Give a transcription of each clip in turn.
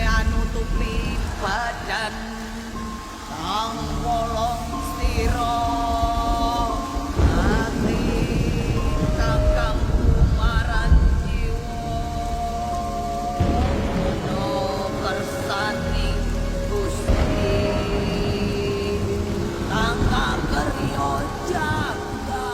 anutupi badan sang wolong sira ati kakang kumaran jiwa no kersani Gusti tangga keryo jaga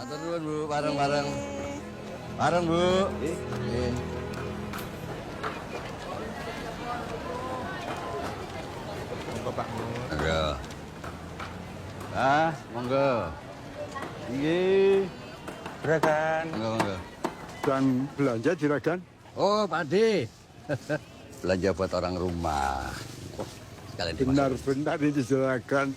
Atur dulu, Bu. Bareng-bareng. Bareng, Bu. Monggo Pak Mun. Monggo. Monggo. Nggih. Juragan. Monggo. Dan belanja juragan. Oh, Pak Ade. Belanja buat orang rumah. Sekalian dimasak. Benar-benar ini juragan.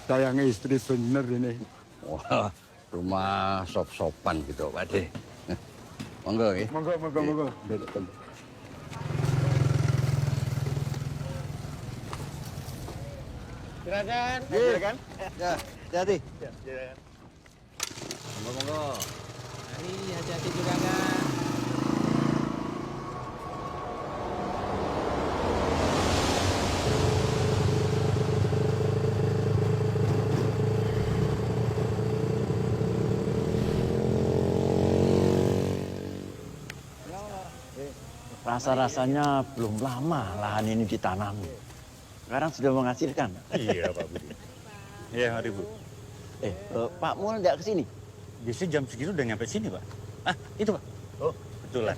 Sayang istri bener ini. Wah, rumah sop-sopan gitu, Pak Ade. Monggo, ya. Monggo. Juragan. Juragan. Ya, hati-hati. Juragan. Monggo. Mari hati-hati juragan. Rasa-rasanya belum lama lahan ini ditanami. Sekarang sudah menghasilkan. Iya Pak Budi. Iya mari Bu. Pak Mul nggak kesini? Biasanya jam segitu udah nyampe sini Pak. Ah itu Pak. Oh betulan.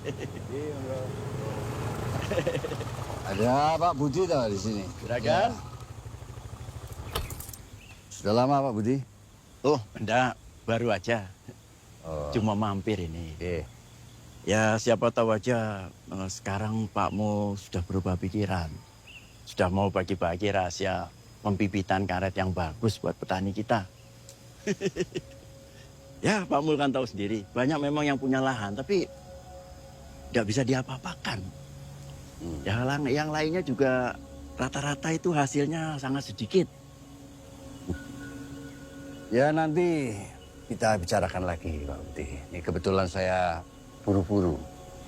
Ada Pak Budi tahu di sini. Juragan? Sudah lama Pak Budi? Oh, enggak. Baru aja. Oh. Cuma mampir ini. Oke. Ya siapa tahu aja sekarang Pak Mul sudah berubah pikiran. Sudah mau bagi-bagi rahasia pembibitan karet yang bagus buat petani kita. Ya Pak Mul kan tahu sendiri. Banyak memang yang punya lahan tapi nggak bisa diapa-apakan. Yang lainnya juga rata-rata itu hasilnya sangat sedikit. Ya nanti kita bicarakan lagi Pak Budi. Ini kebetulan saya buru-buru.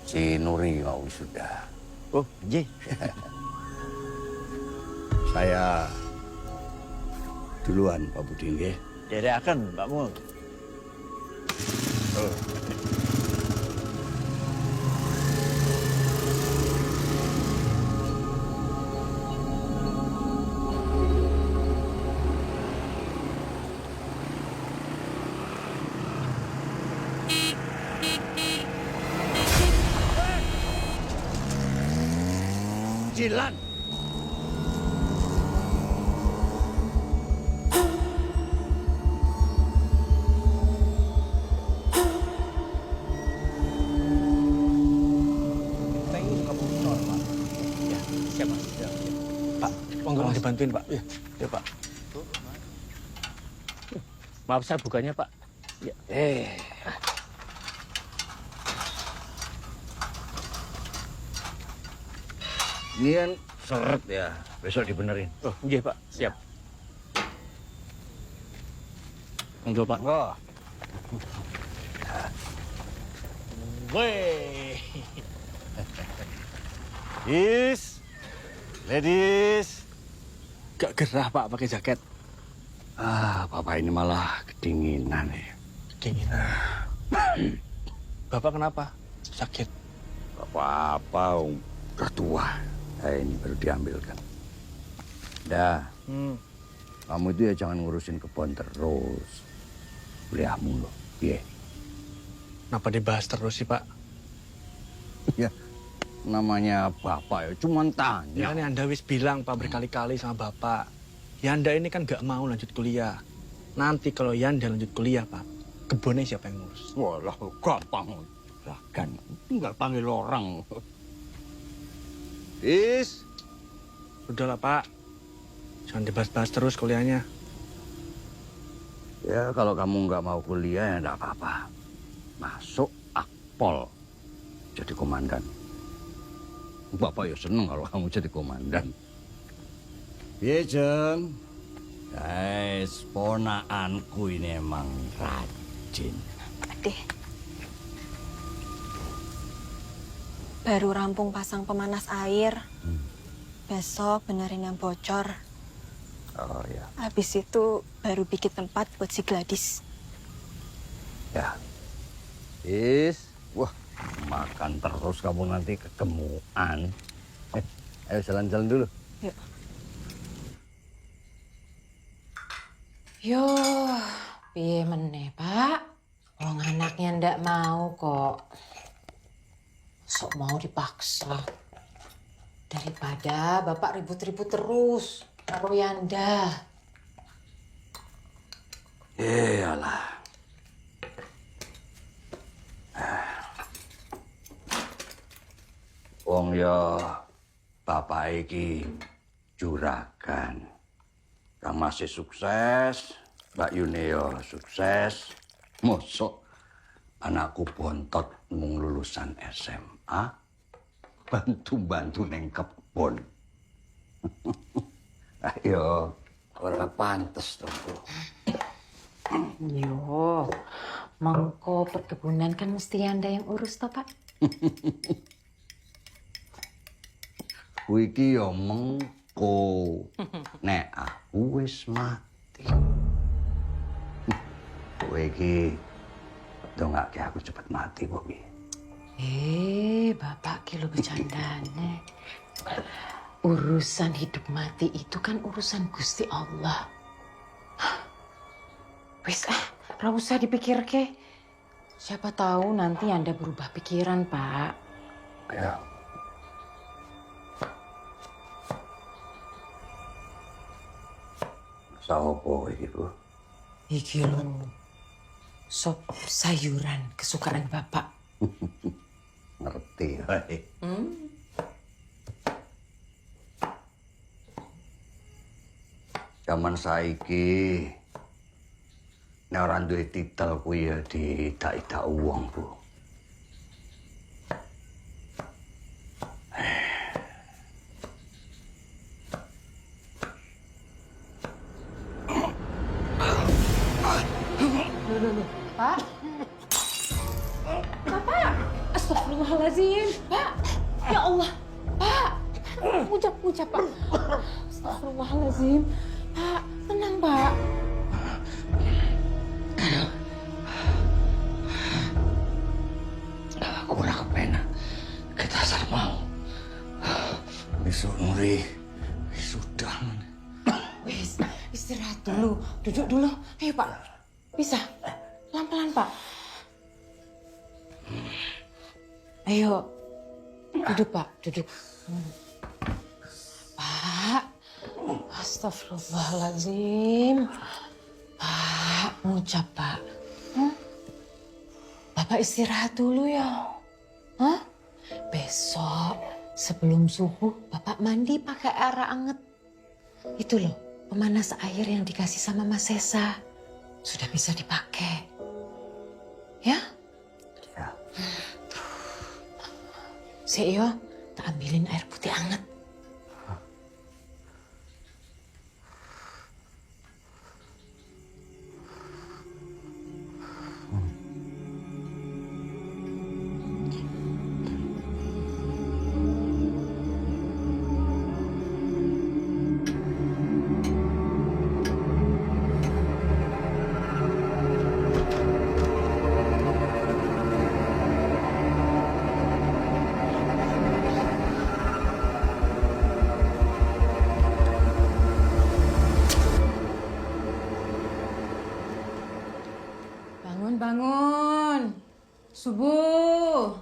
Si Nuri mau wisuda. Oh, iya. Saya duluan Pak Budi nggih. Jadi akan Pak Mul. Jilan. Monggo Mas dibantuin Pak. Iya, ya Pak. Maaf saya bukanya Pak. Ya. Ini kan seret ya. Besok dibenerin. Oh, nggih Pak. Siap. Monggo Pak. Oh. Weh. Ladies. Gak gerah Pak pakai jaket. Bapak ini malah kedinginan ya. Kedinginan. Bapak kenapa? Sakit. Apa-apa, udah tua. Ini baru diambilkan. Dah, kamu itu ya jangan ngurusin kebun terus. Kuliahmu loh, iya. Kenapa dibahas terus sih Pak? Ya, namanya bapak ya cuma tanya. Ya kan Anda wis bilang Pak berkali-kali sama Bapak. Yanda ini kan gak mau lanjut kuliah. Nanti kalau Yanda lanjut kuliah Pak, kebunnya siapa yang ngurus? Walah, gampang. juragan. Tinggal panggil orang. Is. Sudahlah, Pak. Jangan dibahas-bahas terus kuliahnya. Ya, kalau kamu nggak mau kuliah ya nggak apa-apa. Masuk Akpol jadi komandan. Bapak ya seneng kalau kamu jadi komandan. Iya, Jeng. Guys, ponaanku ini emang rajin. Deh. Baru rampung pasang pemanas air. Besok benerin yang bocor. Oh ya. Habis itu baru bikin tempat buat si Gladys. Ya. Is. Wah, makan terus kamu nanti kegemukan. Ayo jalan-jalan dulu. Yuk. Yo, piye meneh, Pak? Wong anaknya ndak mau kok. Sok mau dipaksa. Daripada Bapak ribut-ribut terus karo Yanda. Iyalah. Wong ya bapak iki juragan. Kang masih sukses, Mbak Yune yo sukses. Mosok anakku bontot mung lulusan SMA, bantu-bantu neng kebon. Ayo, ora pantes to. Yo, mengko perkebunan kan mesti Yanda yang urus toh, Pak? Kuwi iki yo mengko. Nek aku wis mati. Kowe iki dongake aku cepet mati kok iki. Bapak ki lo bercandane. Urusan hidup mati itu kan urusan Gusti Allah. Wis ra usah dipikir ke. Siapa tahu nanti Anda berubah pikiran, Pak. Ya. Sopo iki, Bu? Iki lo sop sayuran kesukaan Bapak. Ngerti wae. Zaman saiki nek ora duwe titel kuwi ya didak-idak wong, Bu. Pak? Bapak? Astagfirullahaladzim. Pak? Ya Allah. Pak? Ucap, Pak. Astagfirullahaladzim. Pak, tenang, Pak. Aku ora kepenak. Kita asal mau. Besok Nuri sudah. Wis, istirahat dulu. Duduk dulu. Ayo, Pak. Bisa? Pelan-pelan, Pak. Ayo. Duduk, Pak. Duduk. Pak. Astagfirullahaladzim. Pak, ngucap, Pak. Bapak istirahat dulu ya. Hah? Besok sebelum subuh Bapak mandi pakai air anget. Itu loh, pemanas air yang dikasih sama Mas Sesa. Sudah bisa dipakai. Ya? Ya. Yo, tak ambilin air putih anget. Bangun. Subuh.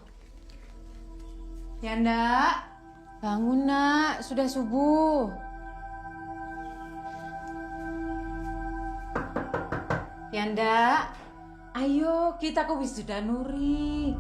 Yanda, bangun nak, sudah subuh. Yanda, ayo kita ke wisuda Nuri.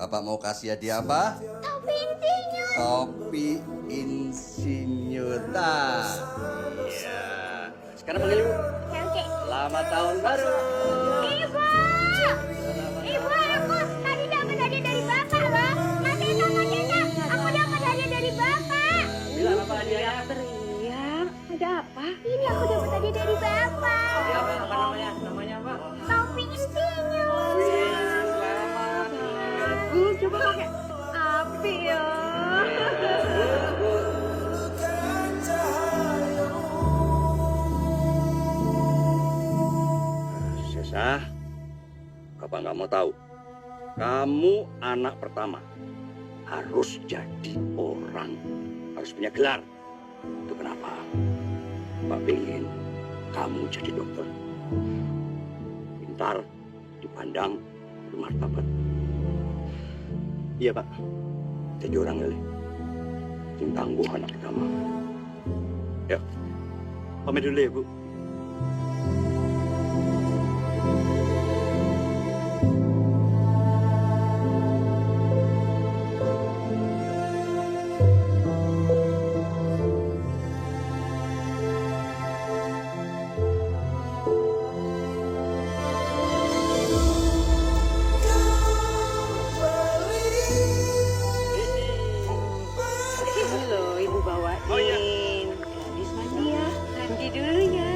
Bapak mau kasih hadiah apa? Topi insinyur. Topi insinyur. Nah, iya. Sekarang panggil ibu. Oke. Selamat tahun baru. Ibu! Ibu, aku tadi dapat hadiah dari Bapak loh. Masih, aku dapat hadiah dari Bapak. Bilang apa hadiahnya? Teriak, ada apa? Ini aku dapat hadiah dari Bapak. Apa namanya? Namanya apa? Topi insinyur. Bagus, coba pakai api ya. Sesa, Bapak nggak mau tahu. Kamu anak pertama. Harus jadi orang. Harus punya gelar. Itu kenapa? Pak pengen kamu jadi dokter. Pintar, dipandang, bermartabat. Iya, Pak. Jadi orang lele. Yang tangguh anak pertama. Ya, Pamit dulu ya, Bu. Halo, Ibu bawain. Oh, iya. Gadis mandi ya. Mandi dulu ya.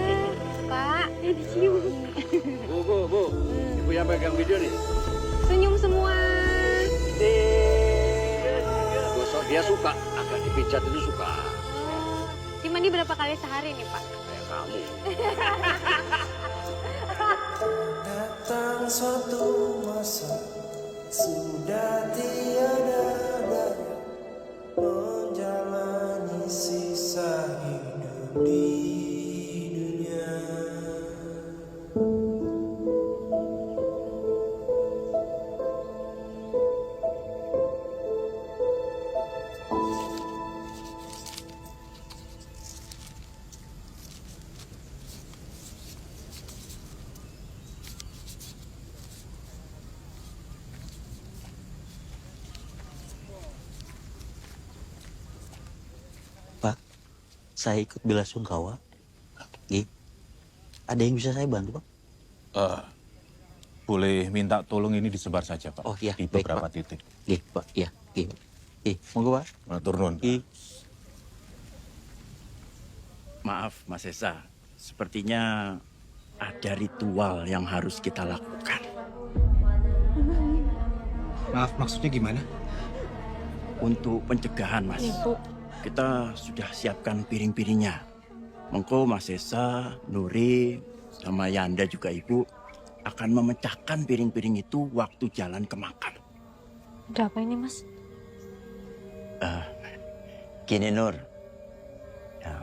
Pak, dicium. Bu. Ibu yang pegang video nih. Senyum semua. Gosok dia suka, agak dipijat itu suka. Si mandi berapa kali sehari nih, Pak? Kayak kamu. Datang suatu masa sudah tiada daya menjalani sisa hidup di dunia. Pak, saya ikut bela sungkawa. Ada yang bisa saya bantu, Pak? Boleh minta tolong ini disebar saja, Pak. Oh, iya, Di baik, beberapa Pak. titik. Pak. Iya. Monggo, Pak. Matur nuwun, Pak. Maaf, Mas Esa. Sepertinya ada ritual yang harus kita lakukan. Maaf, maksudnya gimana? Untuk pencegahan, Mas. Kita sudah siapkan piring-piringnya. Mengko Mas Esa, Nuri, sama Yanda juga Ibu akan memecahkan piring-piring itu waktu jalan ke makam. Ada apa ini, Mas? Gini, Nur. Ya,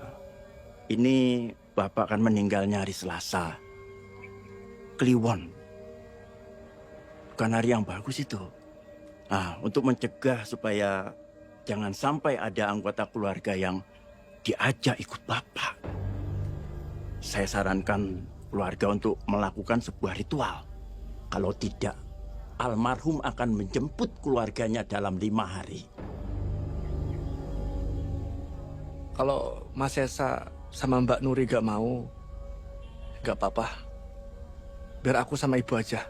ini Bapak akan meninggalnya hari Selasa. Kliwon. Bukan hari yang bagus itu. Nah, untuk mencegah supaya jangan sampai ada anggota keluarga yang diajak ikut Bapak. Saya sarankan keluarga untuk melakukan sebuah ritual. Kalau tidak, almarhum akan menjemput keluarganya dalam 5 hari. Kalau Mas Esa sama Mbak Nuri gak mau, gak apa-apa. Biar aku sama Ibu aja.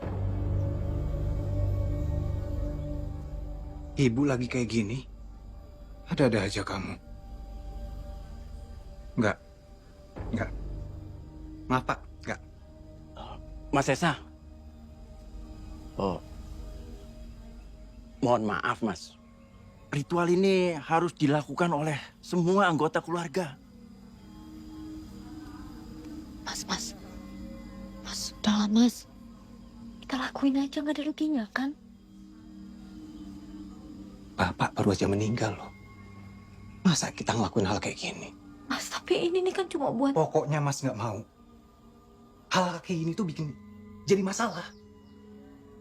Ibu lagi kayak gini? Ada-ada aja kamu. Enggak. Maaf, Pak. Enggak. Mas Esa. Oh. Mohon maaf, Mas. Ritual ini harus dilakukan oleh semua anggota keluarga. Mas, sudahlah, Mas. Kita lakuin aja, nggak ada ruginya, kan? Bapak baru aja meninggal loh. Masa kita ngelakuin hal kayak gini? Mas, tapi ini kan cuma buat... Pokoknya Mas nggak mau. Hal kayak gini tuh bikin jadi masalah.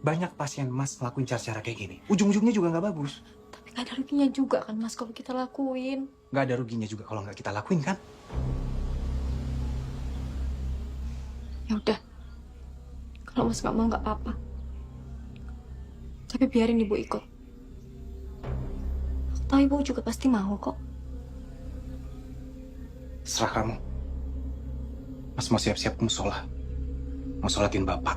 Banyak pasien Mas ngelakuin cara-cara kayak gini. Ujung-ujungnya juga nggak bagus. Tapi nggak ada ruginya juga kan, Mas, kalau kita lakuin. Nggak ada ruginya juga kalau nggak kita lakuin, kan? Ya udah. Kalau Mas nggak mau, nggak apa-apa. Tapi biarin Ibu ikut. Atau ibu juga pasti mau kok. Serah kamu. Mas mau siap-siap ke musola. Mau sholatin bapak.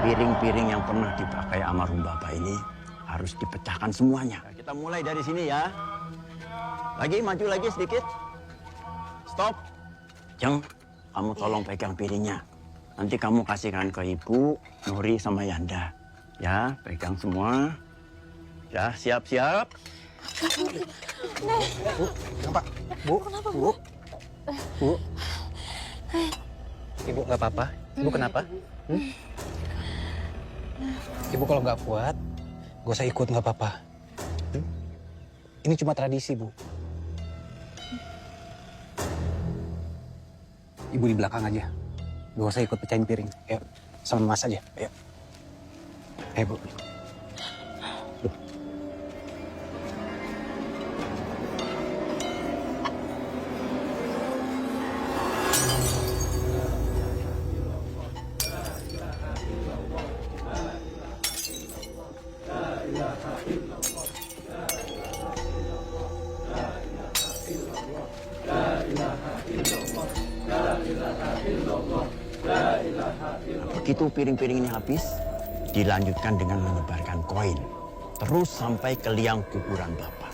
Piring-piring yang pernah dipakai almarhum bapak ini harus dipecahkan semuanya. Kita mulai dari sini ya. Lagi, maju lagi sedikit. Stop. Jeng, kamu tolong pegang piringnya. Nanti kamu kasihkan ke Ibu, Nuri, sama Yanda. Ya, pegang semua. Ya, siap-siap. Bu, kenapa? Bu, Bu. Bu. Ibu nggak apa-apa? Ibu kenapa? Ibu kalau nggak kuat, gak usah ikut, nggak apa-apa. Ini cuma tradisi, Bu. Ibu di belakang aja. Gak usah ikut pecahin piring. Ayo, sama Mas aja. Ayo. Ayo, Bu. Begitu piring-piring ini habis, dilanjutkan dengan menyebarkan koin. Terus sampai ke liang kuburan Bapak.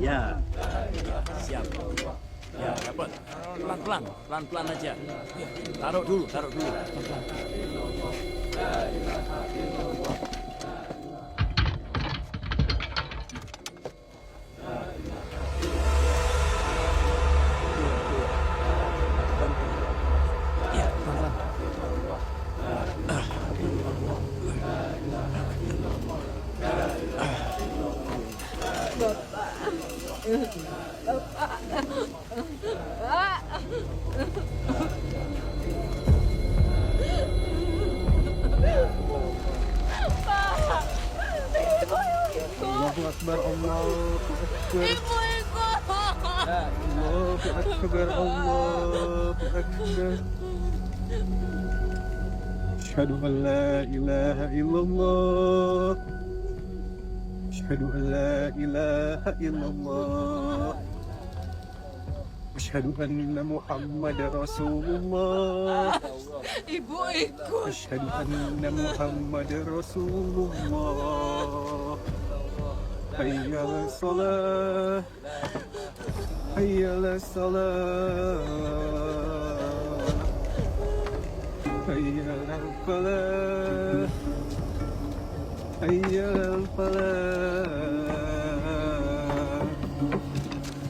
Ya, siap. Ya, dapat. Pelan-pelan aja. Taruh dulu. Ya, pelan-pelan. Allahu Akbar, Allahu Akbar. Allahu Akbar, Allahu Akbar. Asyhadu an la ilaha illallah. Asyhadu an la ilaha illallah. Asyhadu anna Muhammadar Rasulullah. Ibu ikut. Asyhadu anna Muhammadar Rasulullah. Hayya 'alas shalah. Hayya 'alas salah. Hayya 'alal falah. Hayya 'alal falah.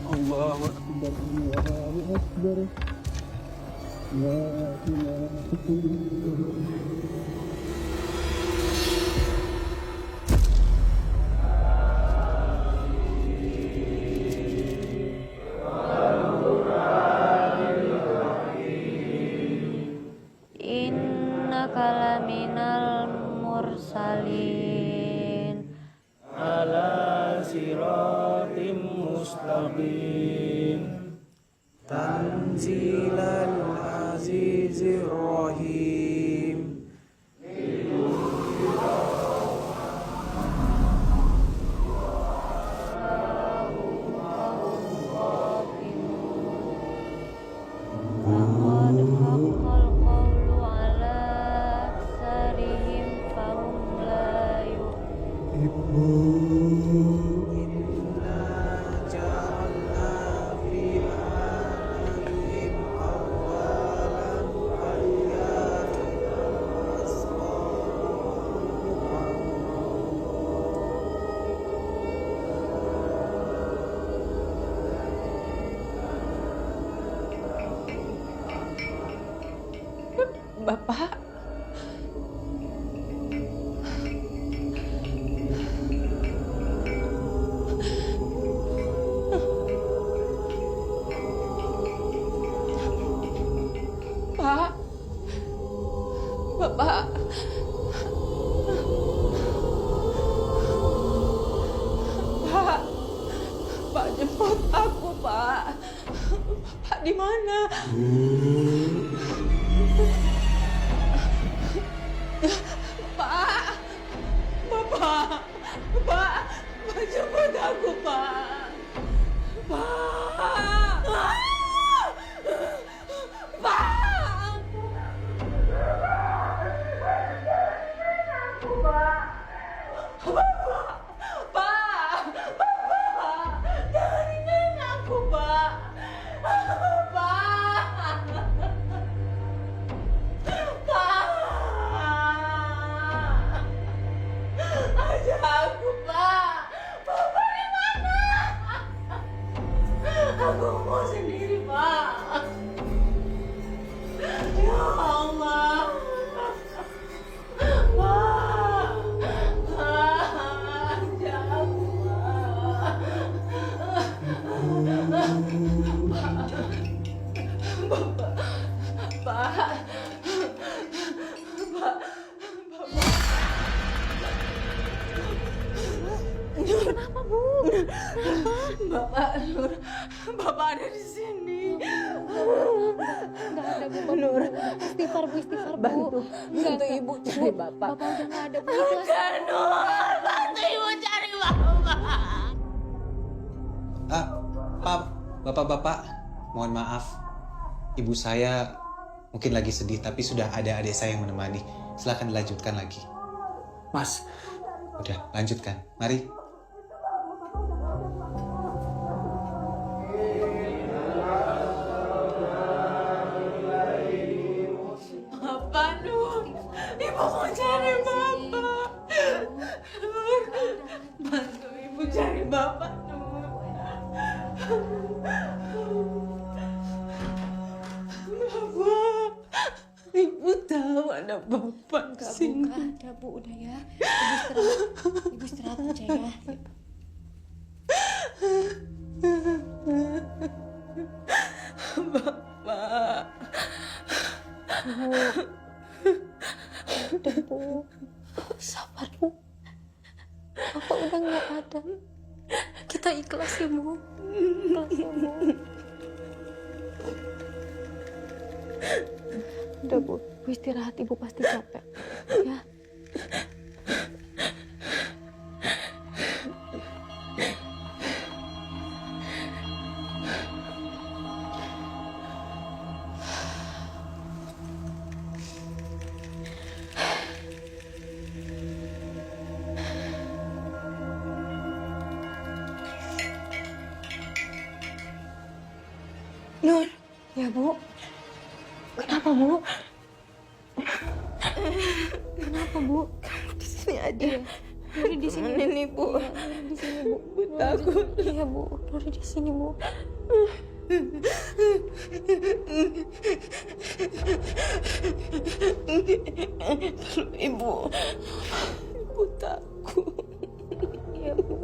Allahu Akbar, Allahu Akbar. La ilaha illallah. Innaka laminal mursalin Ala siratim mustaqim. Tanzilal azizir rahim. Laqad haqqal qawlu ala aksarihim fahum la Inna ja'alna fi a'yunihim awalan wa Bapak. Pak. Bapak. Pak. Pak, jemput aku, Pak. Pak di mana? Pak. Bapak. Pak. Pak, jemput aku, Pak. Pak. Pak. Aku mau sendiri, Pak. Ya Allah. Pak. Ajak aku, Pak. Pak. Kenapa, Bu? Bapak Nur, Bapak ada di sini. Nggak ada, Bu. Nur. Istighfar, Bu. Istighfar, Bu. Bantu Ibu cari Bapak. Bapak udah nggak ada, Bu. Ikhlas. Nur, bantu Ibu cari Bapak. Bapak-bapak, mohon maaf. Ibu saya mungkin lagi sedih, tapi sudah ada adik saya yang menemani. Silakan dilanjutkan lagi. Mas, Udah, lanjutkan. Mari. Bapak Nur, Ibu mau cari Bapak. Nur, bantu Ibu cari Bapak Nur. Bapak, Ibu tahu ada Bapak di sini. Nggak ada, Bu. Udah ya. Ibu istirahat. Ibu istirahat aja ya. Bapak. Bu. Udah, Bu. Sabar, Bu. Bapak udah nggak ada. Kita ikhlas ya, Bu. Ikhlas ya, Bu. Udah, Bu. Bu istirahat. Ibu pasti capek. Ya. Nur, Ya, Bu. Kenapa, Bu? Kenapa, Bu? kamu di sini aja. Nuri di sini. Temenin Ibu. Iya, Nuri di sini, Bu. Ibu takut. Iya, Bu. Nuri di sini, Bu. Ibu takut. Iya, Bu.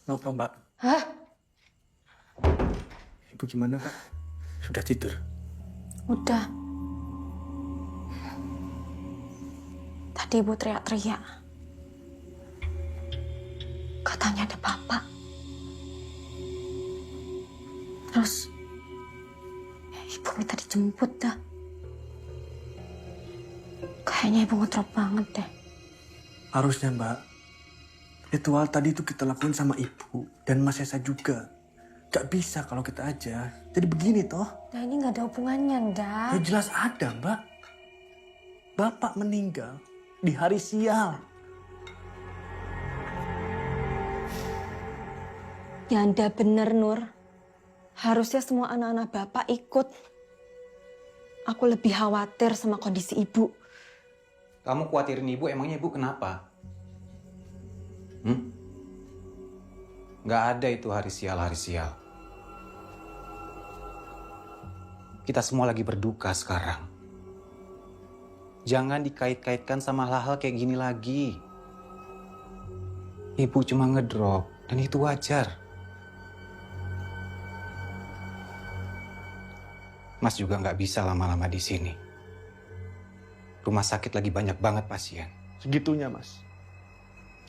Kenapa, Mbak? Hah? Ibu gimana, Kak? Sudah tidur? Udah. Tadi ibu teriak-teriak. Katanya ada bapak. Terus ibu minta dijemput dah. Kayaknya ibu ngedrop banget deh. Harusnya, Mbak. Ritual tadi itu kita lakuin sama ibu dan Mas Esa juga. Gak bisa kalau kita aja. Jadi begini toh. Nah ini gak ada hubungannya, dah. Ya jelas ada, Mbak. Bapak meninggal di hari sial. Ya Anda bener, Nur. Harusnya semua anak-anak bapak ikut. Aku lebih khawatir sama kondisi ibu. Kamu khawatirin ibu, emangnya ibu kenapa? Nggak ada itu hari sial. Kita semua lagi berduka sekarang. Jangan dikait-kaitkan sama hal-hal kayak gini lagi. Ibu cuma ngedrop, dan itu wajar. Mas juga nggak bisa lama-lama di sini. Rumah sakit lagi banyak banget pasien. Segitunya, Mas.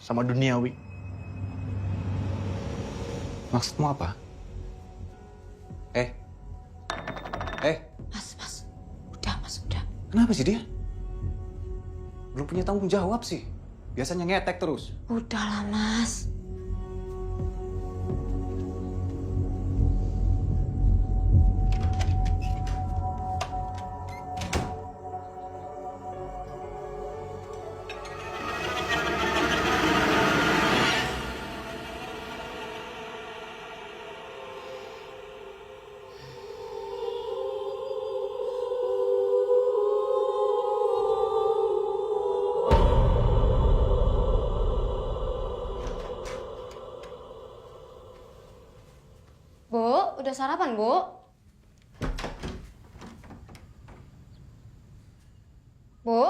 Sama duniawi. Maksudmu apa? Mas. Udah, Mas, udah. Kenapa sih dia? Belum punya tanggung jawab sih. Biasanya ngetek terus. Udahlah, Mas. Bu, udah sarapan, Bu? Bu?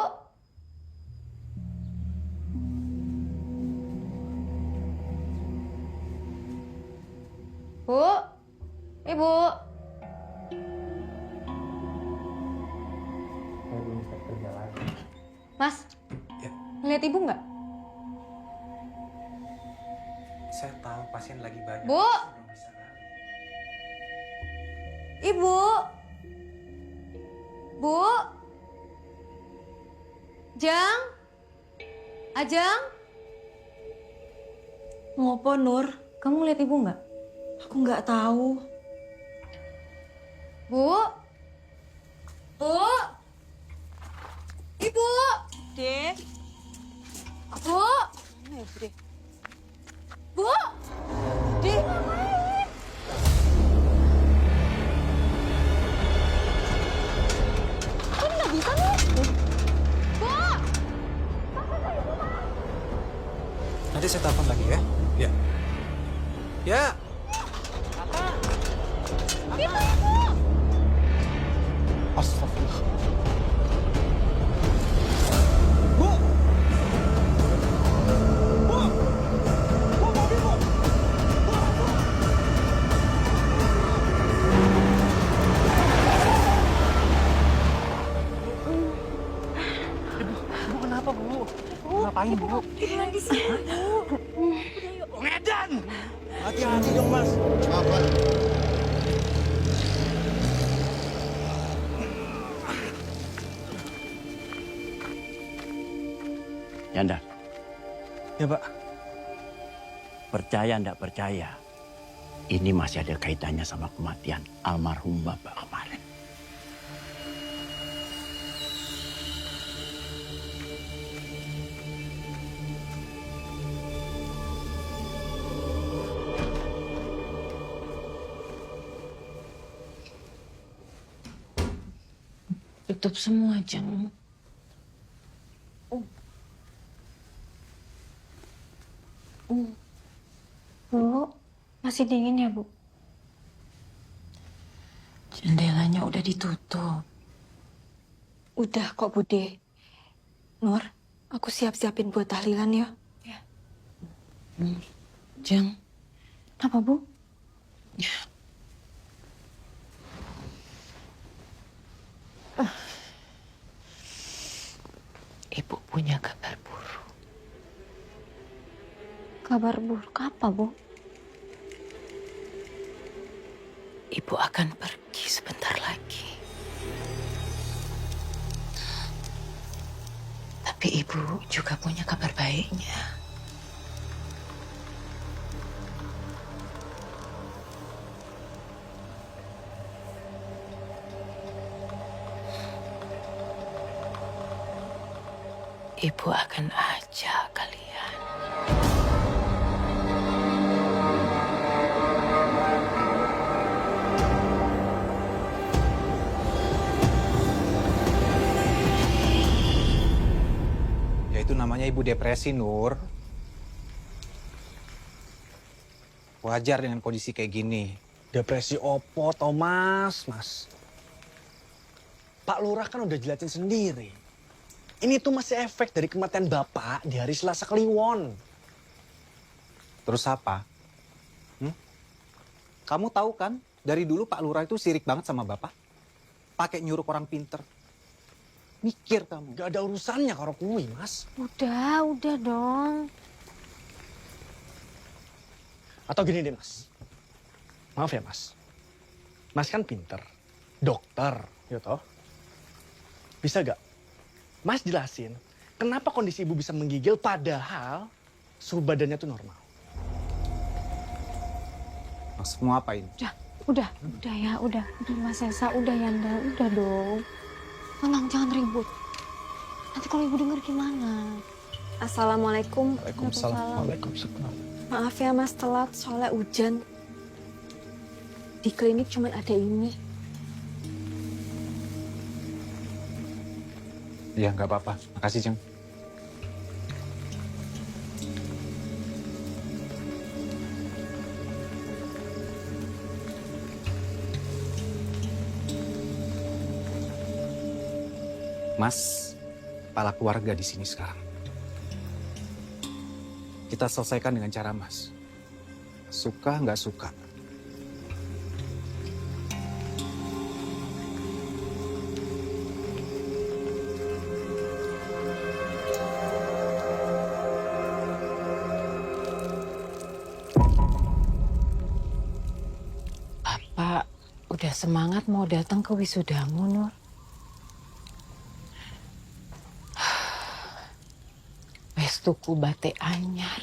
Bu? Ibu? Mas, ngeliat ibu nggak? Saya tahu pasien lagi banyak. Bu? Ibu? Bu? Jang? Ajang? Ngopo, Nur? Kamu lihat ibu nggak? Aku nggak tahu. Bu? Bu? Ibu? Dek? Bu? Mana ya, Bu, Dek? Bu? Dek? Kok nggak bisa, nih? Bu? Nanti saya telepon lagi ya. Ya. Ya. Itu ibu! Astagfirullah. Ngapain, Bu? Di sini, Bu. Ngedan! Hati-hati dong, Mas. Yanda, Ya, Pak. percaya ndak percaya, ini masih ada kaitannya sama kematian almarhum Bapak kemarin. Tutup semua, Jang. Bu, masih dingin ya, Bu? Jendelanya udah ditutup. Udah kok, Bude. Nur, aku siap-siapin buat tahlilan ya. Jang, Apa, Bu? Ibu punya kabar buruk. Kabar buruk apa, Bu? Ibu akan pergi sebentar lagi. Tapi ibu juga punya kabar baiknya. Ibu akan ajak kalian. Ya itu namanya ibu depresi, Nur. Wajar dengan kondisi kayak gini. Depresi opo, Thomas, Mas? Pak Lurah kan udah jelasin sendiri. Ini tuh masih efek dari kematian Bapak di hari Selasa Kliwon. Terus apa? Kamu tahu kan, dari dulu Pak Lurah itu sirik banget sama Bapak. Pakai nyuruh orang pinter. Mikir kamu. Gak ada urusannya karo kuwi, Mas. Udah dong. Atau gini deh, Mas. Maaf ya, Mas. Mas kan pinter. Dokter, ya toh. Bisa gak Mas jelasin kenapa kondisi ibu bisa menggigil padahal suhu badannya tuh normal? Maksudmu apa ini? Udah ya, udah Mas Esa, udah Yanda, udah dong. Tenang, jangan ribut. Nanti kalau ibu denger gimana? Assalamualaikum. Waalaikumsalam. Maaf ya Mas telat, soalnya hujan. Di klinik cuma ada ini. Ya nggak apa-apa. Makasih, Jeng. Mas, kepala keluarga di sini sekarang. Kita selesaikan dengan cara Mas. Suka nggak suka. Bapak udah semangat mau datang ke wisudamu, Nur. Wes tuku batik anyar.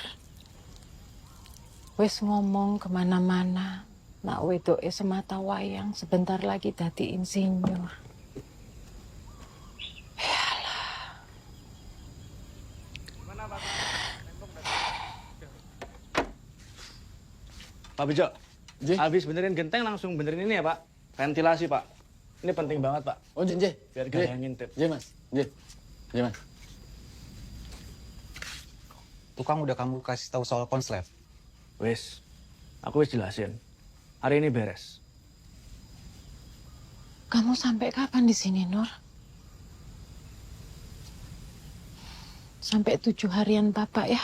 Wes ngomong kemana-mana. Nak wedoke semata wayang sebentar lagi dadi insinyur. Pak Bejo, habis benerin genteng langsung benerin ini ya Pak. Ventilasi Pak. Ini penting banget Pak. Oh, J. Biar gak ada yang ngintip. Mas. J, Mas. Tukang udah kamu kasih tahu soal konslet. Wes, aku wis jelasin. Hari ini beres. Kamu sampai kapan di sini, Nur? Sampai 7 harian Bapak ya?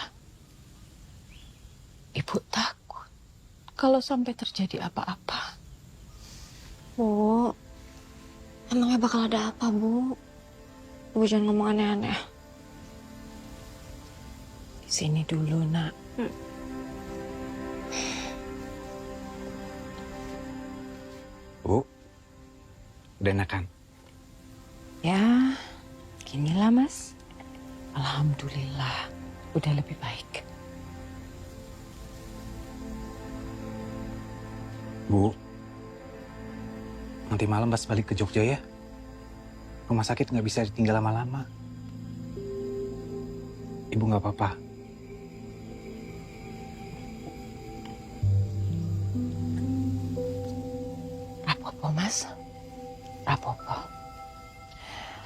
Ibu takut kalau sampai terjadi apa-apa. Bu, emangnya bakal ada apa, Bu? Ibu jangan ngomong aneh-aneh. Di sini dulu, Nak. Bu, udah enakan? Ya, ginilah, Mas. Alhamdulillah, udah lebih baik. Bu, nanti malam pas balik ke Jogja ya. Rumah sakit nggak bisa ditinggal lama-lama. Ibu nggak apa-apa. Rapopo, Mas. Rapopo.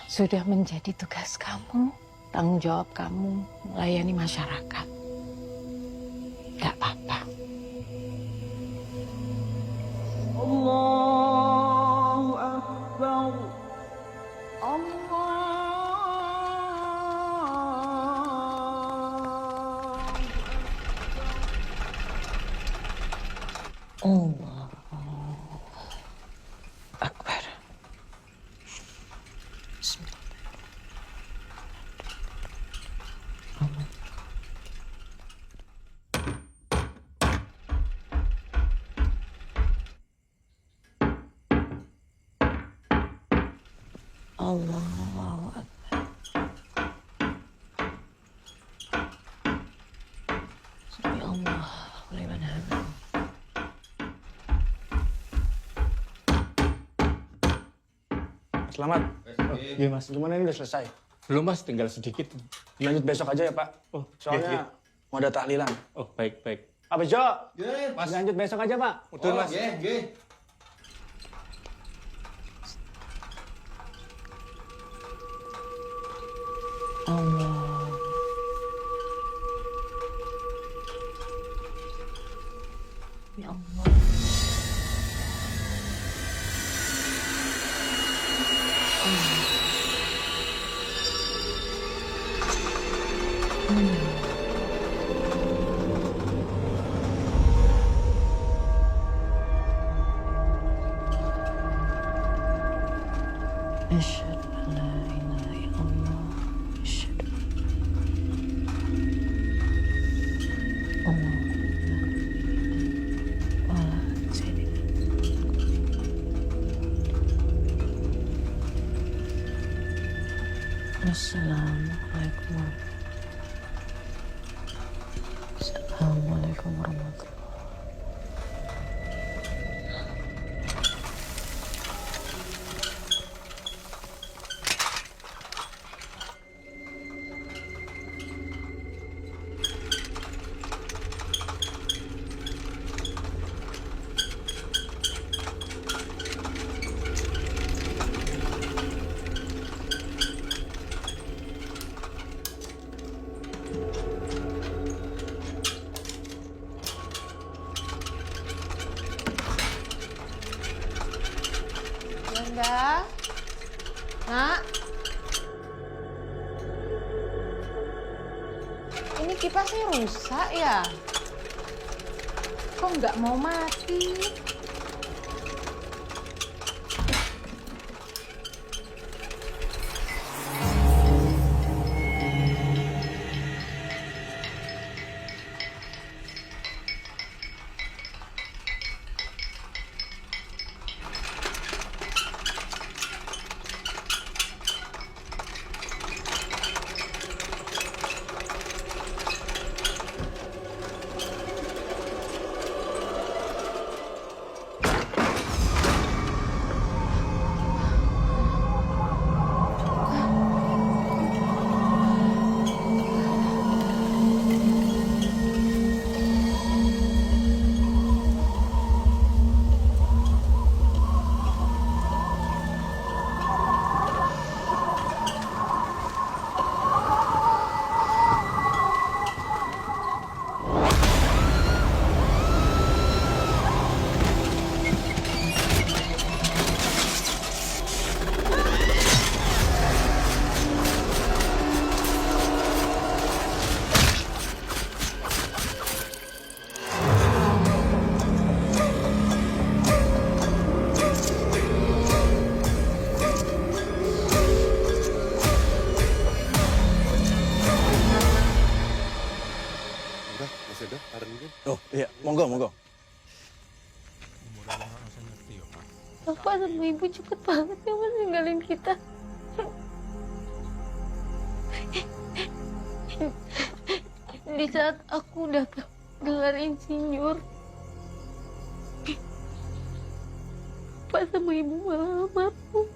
Sudah menjadi tugas kamu, tanggung jawab kamu melayani masyarakat. Gak apa-apa. Allahu Akbar. Allah Akbar. Bismillah. Allahu Akbar. Subhi Allah wa liman hamd. Selamat. Iya mas, gimana ini udah selesai? Belum mas, tinggal sedikit. Lanjut besok aja ya pak. Soalnya iya. mau ada tahlilan. Oh, baik. Apa Jo? Mas. Lanjut besok aja pak. Betul mas. Allah. Ya Allah. أشهد أن لا إله إلا الله أشهد اللهم سيدنا السلام عليكم السلام عليكم ورحمة الله. Yanda, Nak, ini kipasnya rusak ya? Kok nggak mau mati? Oh iya, monggo. Bapak sama Ibu cepet banget ya Mas ninggalin kita. Di saat aku udah gelar insinyur, Bapak sama Ibu malah almarhum.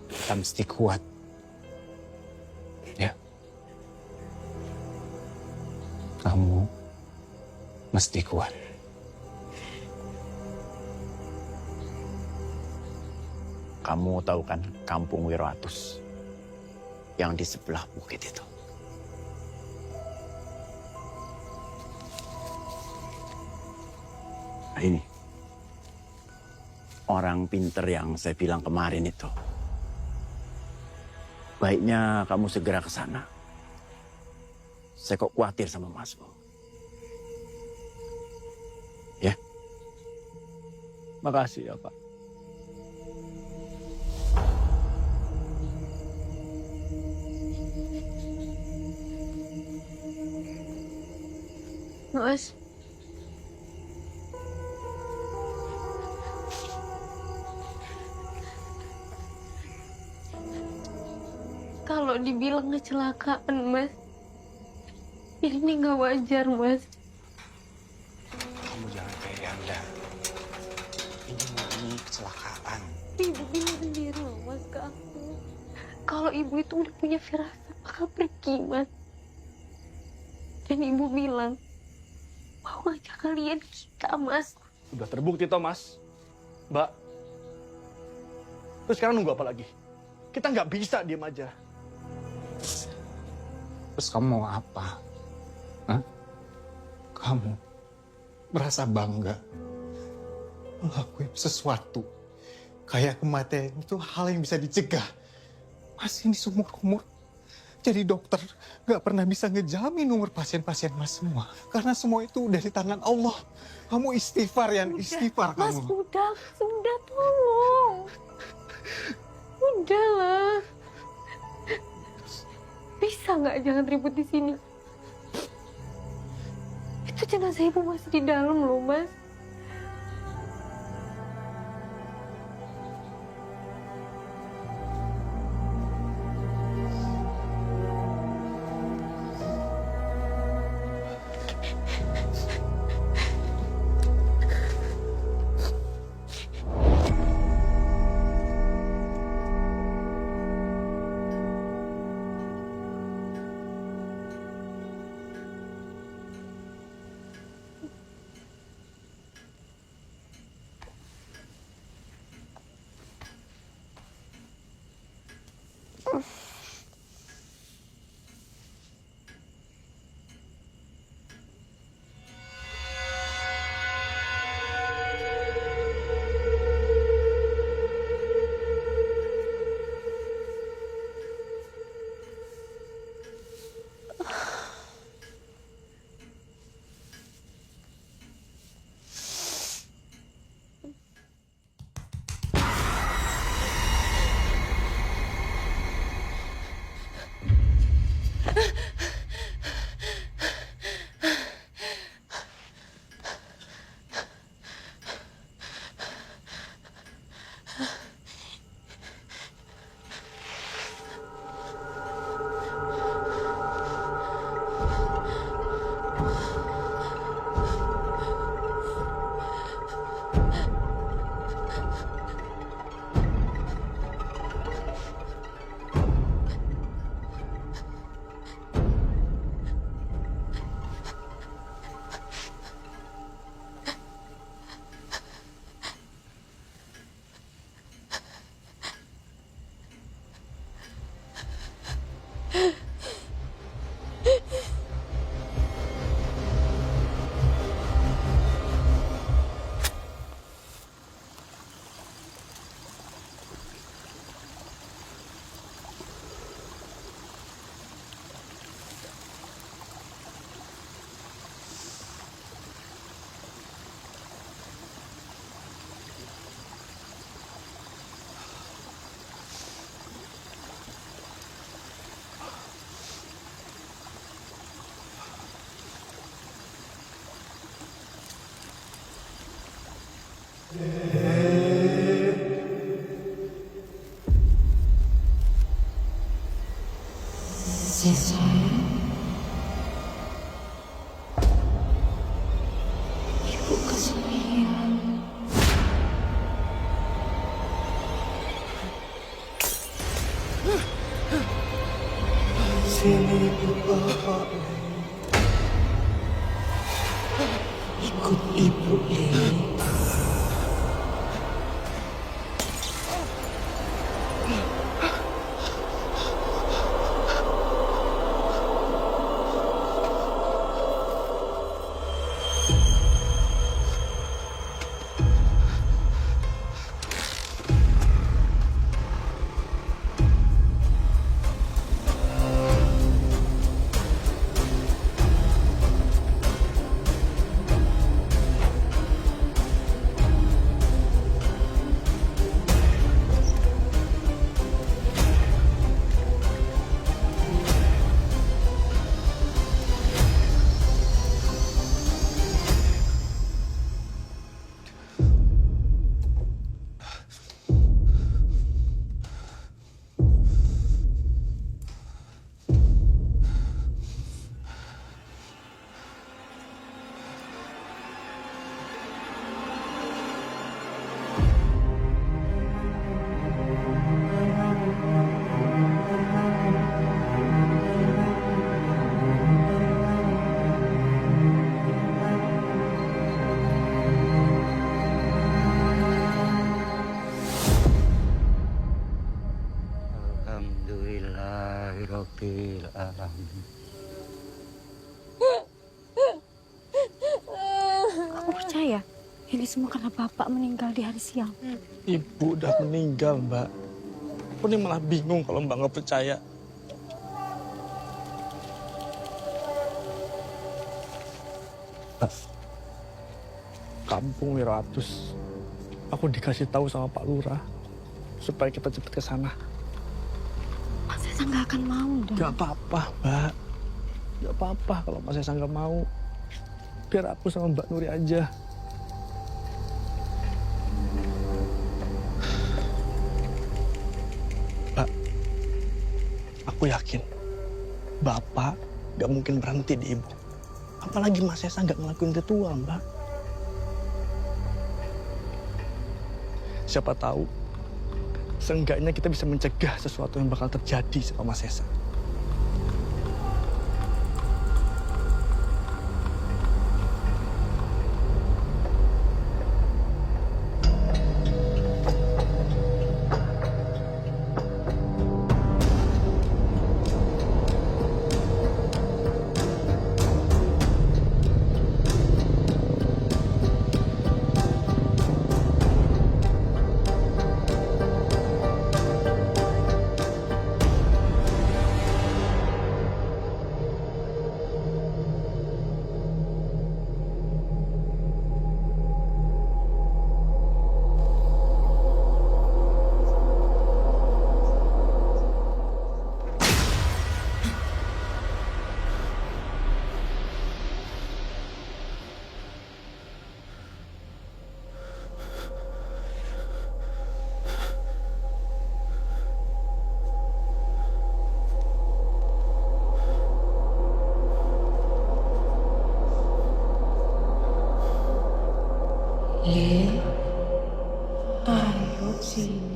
Kita mesti kuat. Ya. Kamu mesti kuat. Kamu tahu kan kampung Wiroatus yang di sebelah bukit itu? Nah, ini orang pinter yang saya bilang kemarin itu. Baiknya kamu segera ke sana. Saya kok khawatir sama Mas. Ya. Makasih ya, Pak. Mas, kalau dibilang kecelakaan, Mas, ini nggak wajar, Mas. Kamu jangan kayak Yanda. Ini kecelakaan. Ibu bilang sendiri loh, Mas, ke aku. Kalau ibu itu udah punya firasat, bakal pergi, Mas. Dan ibu bilang, mau ngajak kalian kita, Mas. Udah terbukti, Thomas. Mbak. Terus sekarang nunggu apa lagi? Kita nggak bisa diem aja. Terus kamu mau apa? Hah? Kamu merasa bangga ngelakuin sesuatu kayak kematian itu hal yang bisa dicegah. Mas ini seumur umur jadi dokter gak pernah bisa ngejamin umur pasien-pasien Mas semua, karena semua itu dari tangan Allah. Kamu istighfar ya, istighfar Mas, kamu. udah, tolong. Udahlah. Bisa nggak jangan ribut di sini? Itu jenazah ibu masih di dalam loh, Mas. Ini semua karena Bapak meninggal di hari siang. Ibu udah meninggal, Mbak. Aku nih malah bingung kalau Mbak nggak percaya. Mbak, Kampung Wiratus. Aku dikasih tahu sama Pak Lurah supaya kita cepet ke sana. Mas Esa nggak akan mau dong. Gak apa-apa, Mbak. Gak apa-apa kalau Mas Esa nggak mau. Biar aku sama Mbak Nuri aja. Mbak, aku yakin Bapak gak mungkin berhenti di Ibu. Apalagi Mas Esa gak ngelakuin ritual, Mbak. Siapa tahu, seenggaknya kita bisa mencegah sesuatu yang bakal terjadi sama Mas Esa. Le, ayo sini.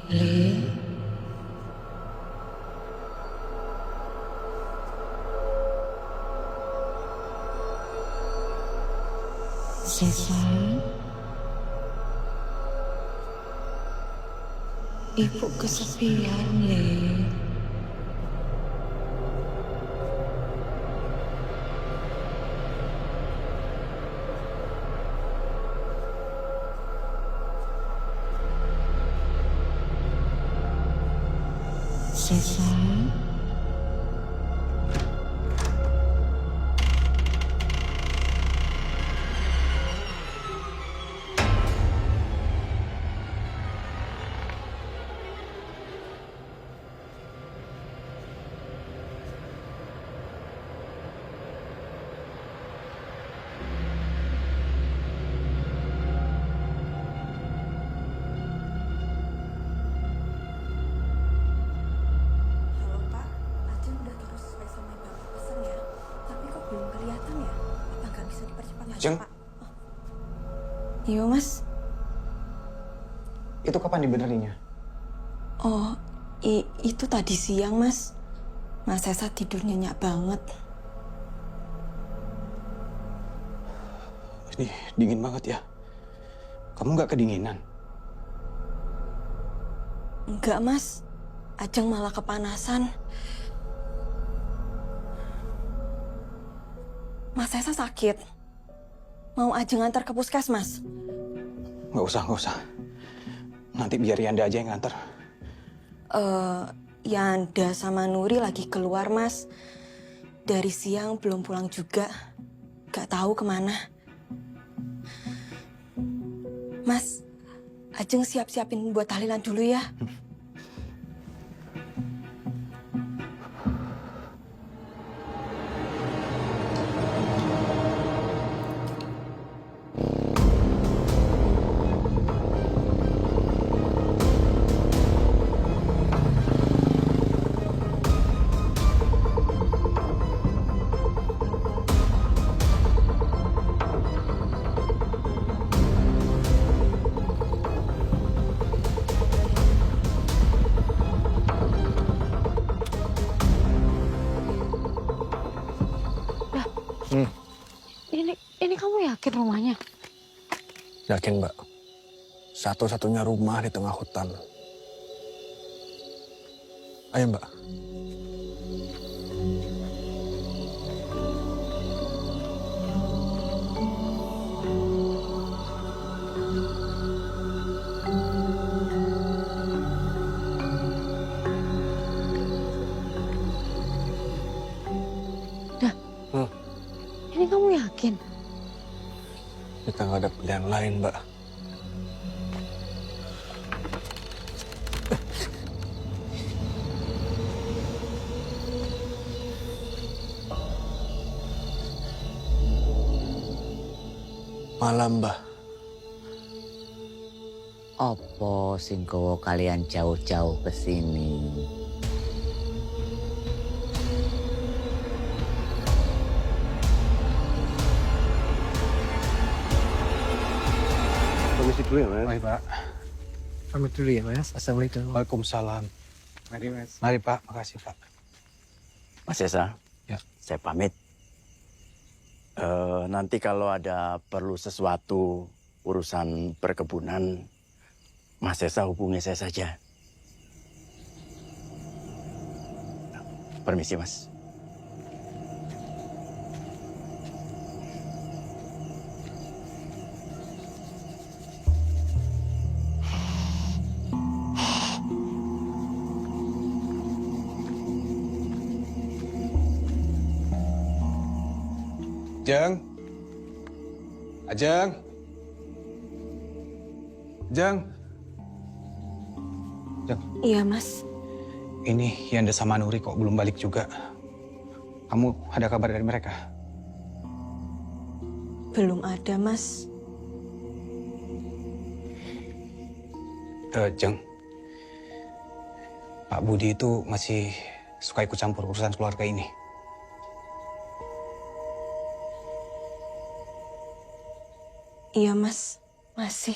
Le, Sesa, Ibu kesepian, Le. Sesa, Halo Pak, Ajeng udah terus sesuai sama yang Bapak pesen ya. Tapi kok belum kelihatan ya? Apa nggak bisa dipercepat lagi Ajeng? Pak? Iya Mas. Itu kapan dibenerinnya? Oh, itu tadi siang Mas. Mas Esa tidur nyenyak banget. Ini dingin banget ya. Kamu nggak kedinginan? Enggak Mas, Ajeng malah kepanasan. Mas Esa sakit. Mau Ajeng antar ke puskesmas? Nggak usah. Nanti biar Yanda aja yang nganter. Yanda sama Nuri lagi keluar Mas. Dari siang belum pulang juga. Gak tahu kemana. Mas, Ajeng siap-siapin buat tahlilan dulu ya. Ini kamu yakin rumahnya? Yakin, Mbak. Satu-satunya rumah di tengah hutan. Ayo, Mbak. Ini kamu yakin? Kita nggak ada pilihan lain, Mbak. Malam, Mbah. Opo sing gawa kalian jauh-jauh ke sini? Permisi dulu ya, Mas. Mari, Pak. Pamit dulu ya, Mas. Assalamualaikum. Waalaikumsalam. Mari, Mas. Mari, Pak. Makasih, Pak. Mas Esa, Ya. saya pamit. Nanti kalau ada perlu sesuatu urusan perkebunan, Mas Esa hubungi saya saja. Permisi, Mas. Ajeng. Ajeng. Ajeng. Iya, Mas. Ini Yanda sama Nuri kok belum balik juga. Kamu ada kabar dari mereka? Belum ada, Mas. Jeng. Pak Budi itu masih suka ikut campur urusan keluarga ini. Iya, Mas. Masih.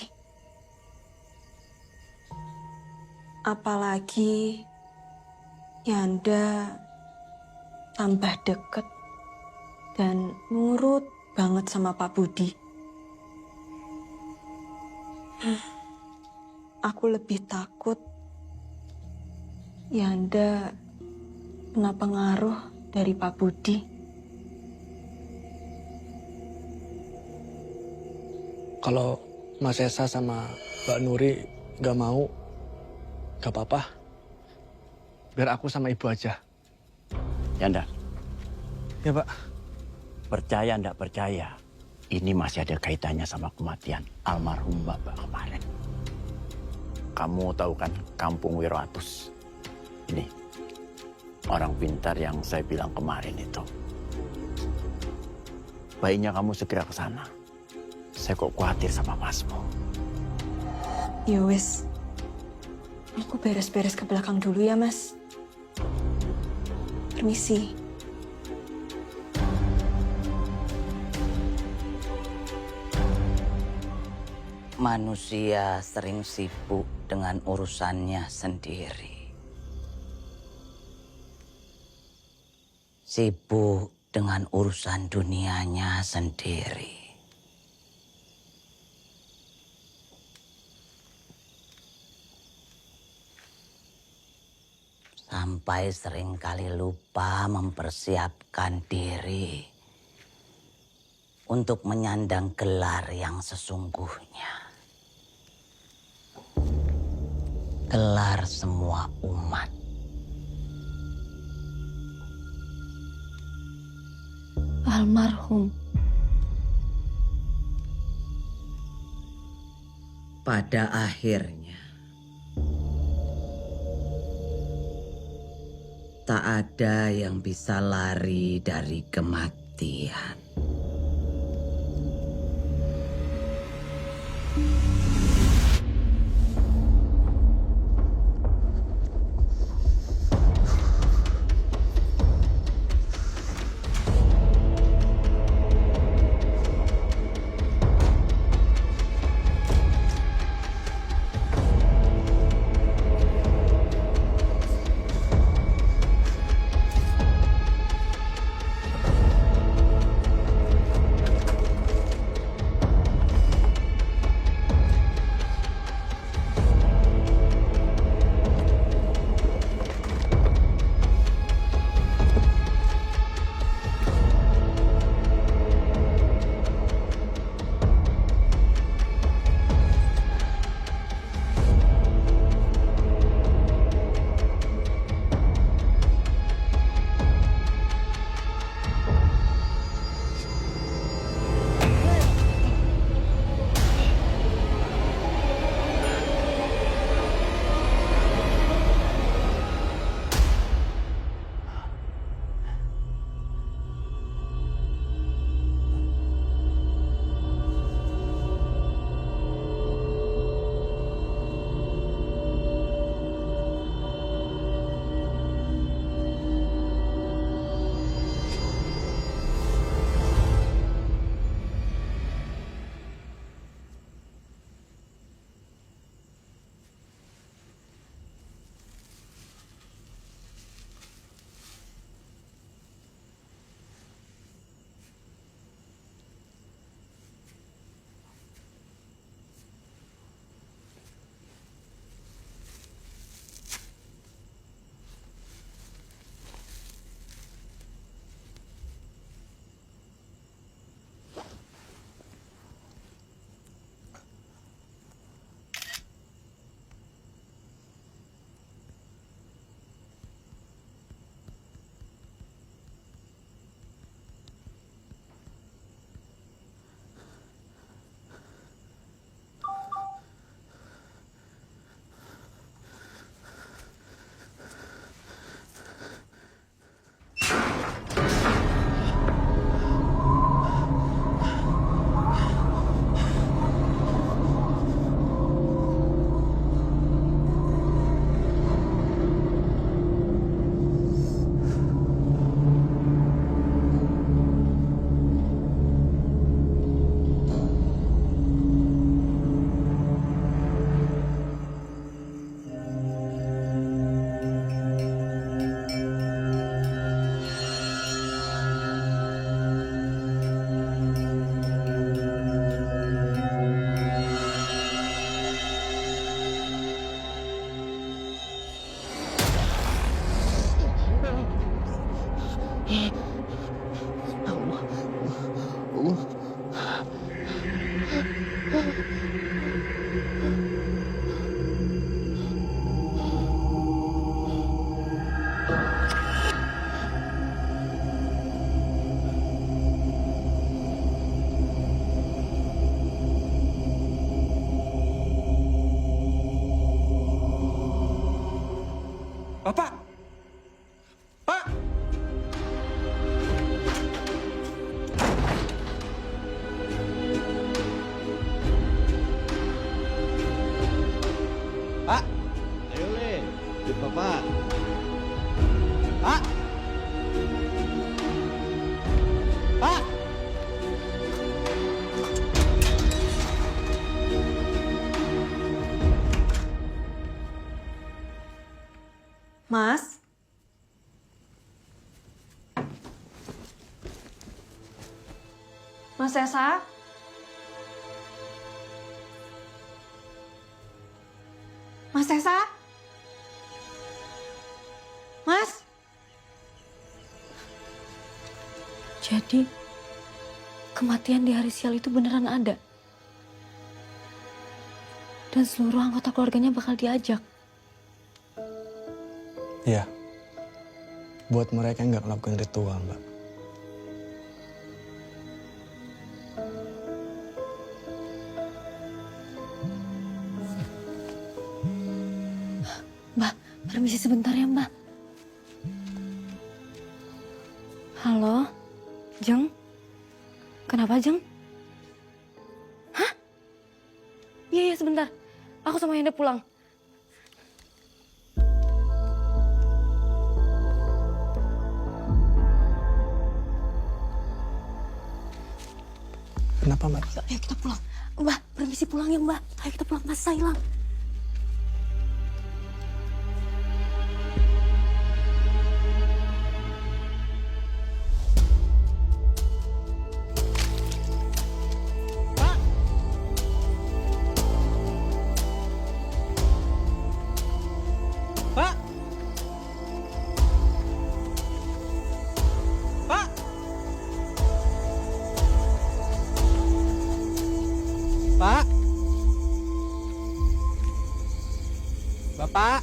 Apalagi Yanda tambah deket dan nurut banget sama Pak Budi. Aku lebih takut Yanda kena pengaruh dari Pak Budi. Kalau Mas Esa sama Mbak Nuri nggak mau, nggak apa-apa. Biar aku sama ibu aja. Yanda. Ya, Pak. Percaya ndak percaya, ini masih ada kaitannya sama kematian almarhum Bapak kemarin. Kamu tahu kan Kampung Wiroatus? Ini orang pintar yang saya bilang kemarin itu. Baiknya kamu segera ke sana. Saya kok khawatir sama Masmu. Ya wes, aku beres-beres ke belakang dulu ya, Mas. Permisi. Manusia sering sibuk dengan urusannya sendiri. Sibuk dengan urusan dunianya sendiri. Sampai seringkali lupa mempersiapkan diri untuk menyandang gelar yang sesungguhnya. Gelar semua umat. Almarhum. Pada akhirnya, tak ada yang bisa lari dari kematian. Allah. Bapak! Pak! Pak! Ayo, Le. Ikut Bapak. Pak! Pak! Mas? Mas Esa? Mas Esa? Mas? Jadi, kematian di hari sial itu beneran ada? Dan seluruh anggota keluarganya bakal diajak? Iya. Buat mereka yang nggak ngelakuin ritual, Mbak. Mbak, permisi sebentar ya, Mbak. Halo, Jeng? Kenapa, Jeng? Hah? Iya, sebentar. Aku sama Yanda pulang. Kenapa, Mbak? Ayo kita pulang. Mbak, permisi pulang ya, Mbak. Ayo kita pulang, Mas Saya hilang. Pak! Pak! Pak! Bapak!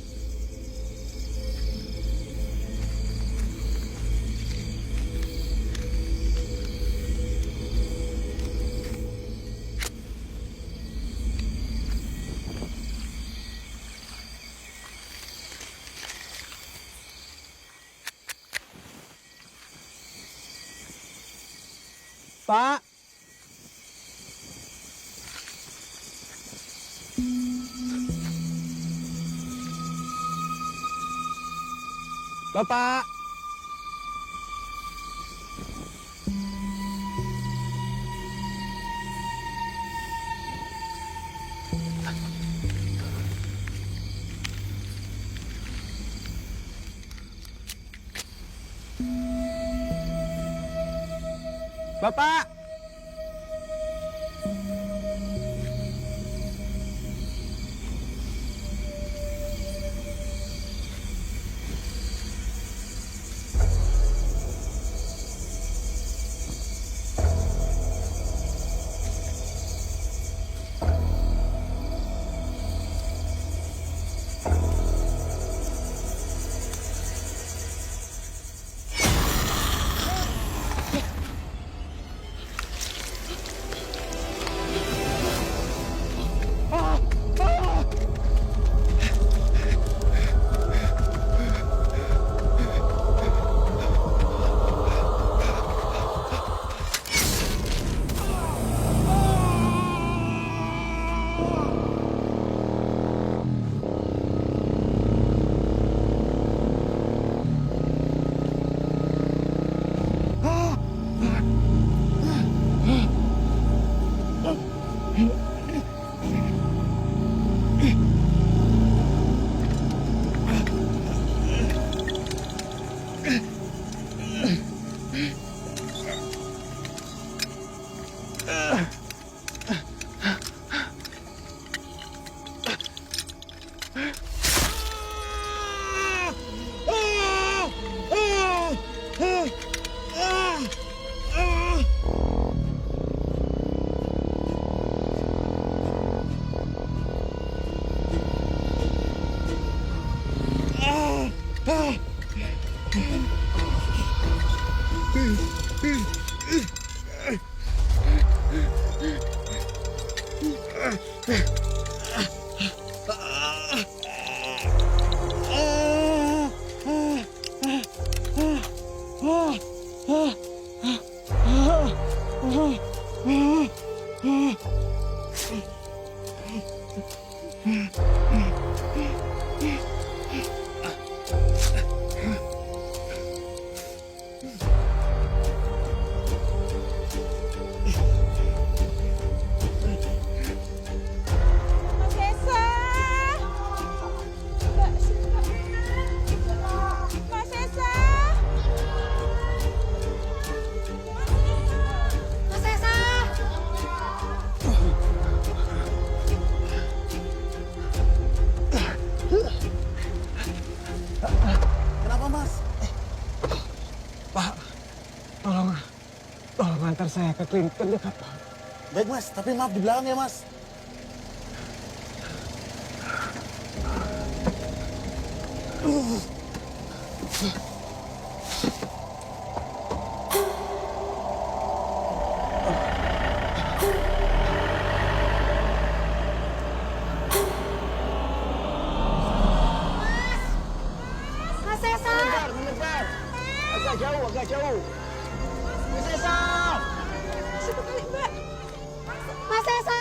Pak! Bapak! Bapak! Mas Esa. Mas Esa. Mas Esa. Kenapa, Mas? Pak, tolong antar saya ke klinik terdekat, Pak. Baik Mas, tapi maaf di belakang ya Mas. Mas Esa. Sebentar. Agak jauh. Mas Esa! Satu kali, Mbak. Mas Esa.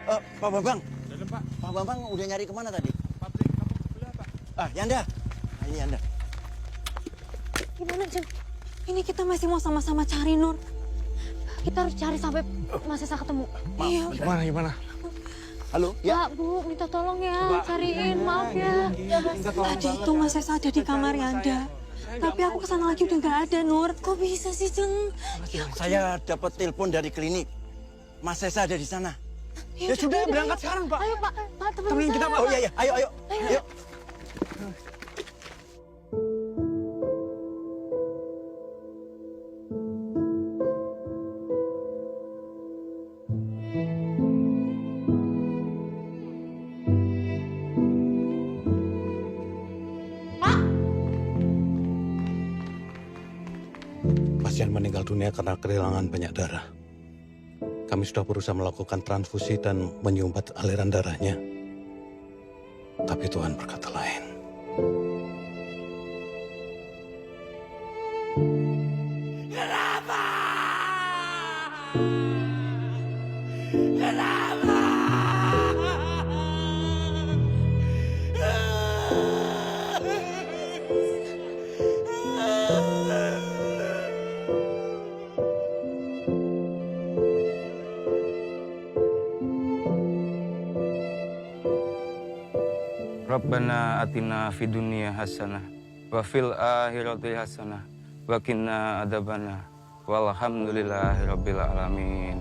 Pak Bambang. Pak Bambang udah nyari kemana tadi? Pabrik kampung sebelah, Pak. Ah, Yanda. Nah, ini Yanda. Gimana, Jeng? Ini kita masih mau sama-sama cari, Nur. Kita harus cari sampai Mas Sesa ketemu. Iya. Gimana? Halo? Pak, Bu, minta tolong ya, cariin, maaf ya. Tadi itu Mas Sesa ada di kamar Yanda. Tapi aku kesana lagi udah nggak ada, Nur. Kok bisa sih, Jeng? Saya dapat telepon dari klinik. Mas Sesa ada di sana. Ya sudah, berangkat sekarang, Pak. Ayo, Pak, Temenin kita, Pak. Oh iya, ayo. Pasien meninggal dunia karena kehilangan banyak darah. Kami sudah berusaha melakukan transfusi dan menyumbat aliran darahnya. Tapi Tuhan berkata lain. Rabbana atina fid dunya hasanah wa fil akhirati hasanah wa qina adzabannar walhamdulillahi rabbil alamin.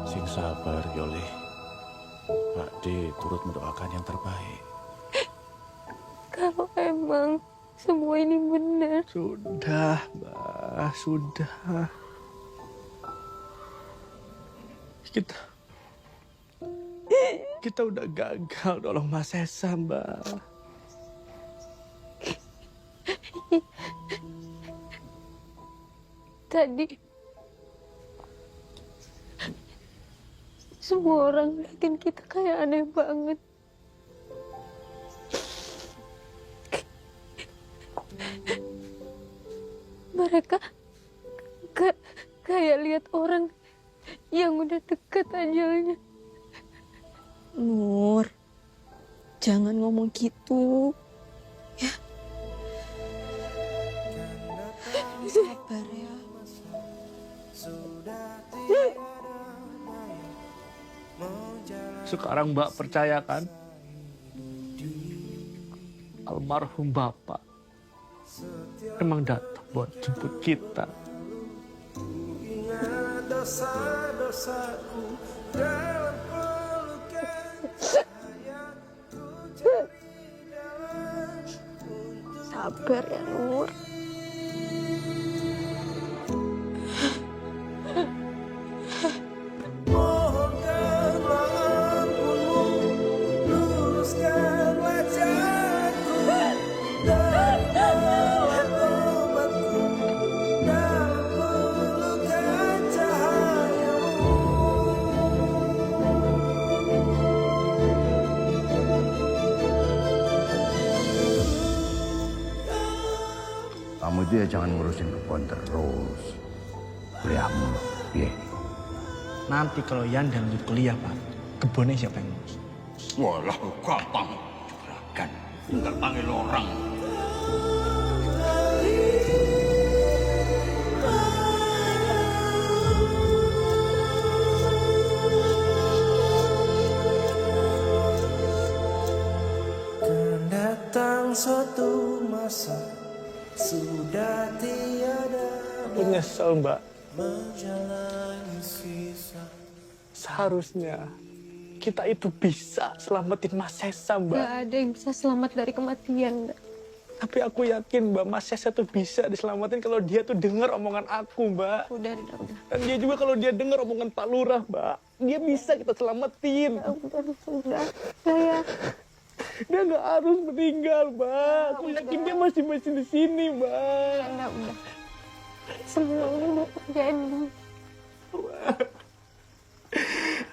Sing sabar, Yoli. Pak D turut mendoakan yang terbaik. Kalau emang semua ini benar. Sudah, Mbak, sudah. Kita udah gagal nolong Mas Sesa, Mbak. Tadi semua orang liatin kita kayak aneh banget. Mereka kayak lihat orang yang udah deket ajalnya. Nur, jangan ngomong gitu. Ya. Sabar ya. Sekarang Mbak percayakan almarhum Bapak emang datang buat jemput kita. Sabar ya, Nur. Kamu itu ya jangan ngurusin kebun terus. Kuliahmu, piye? Nanti kalau Yanda lanjut kuliah, Pak, kebunnya siapa yang ngurus? Walah, gampang. Juragan, tinggal panggil orang. Kan datang suatu masa sudah tiada Aku nyesel, Mbak. menjalani sisa. Seharusnya kita itu bisa selamatin Mas Sesa, Mbak. Gak ada yang bisa selamat dari kematian, Mbak. Tapi aku yakin Mbak, Mas Sesa tuh bisa diselamatin kalau dia tuh dengar omongan aku, Mbak. Udah. Dan dia juga kalau dia dengar omongan Pak Lurah, Mbak, dia bisa kita selamatin. Udah. Saya Dia nggak harus meninggal, Mbak. Aku yakin dia masih di sini, Mbak. Udah. Semua ini udah terjadi.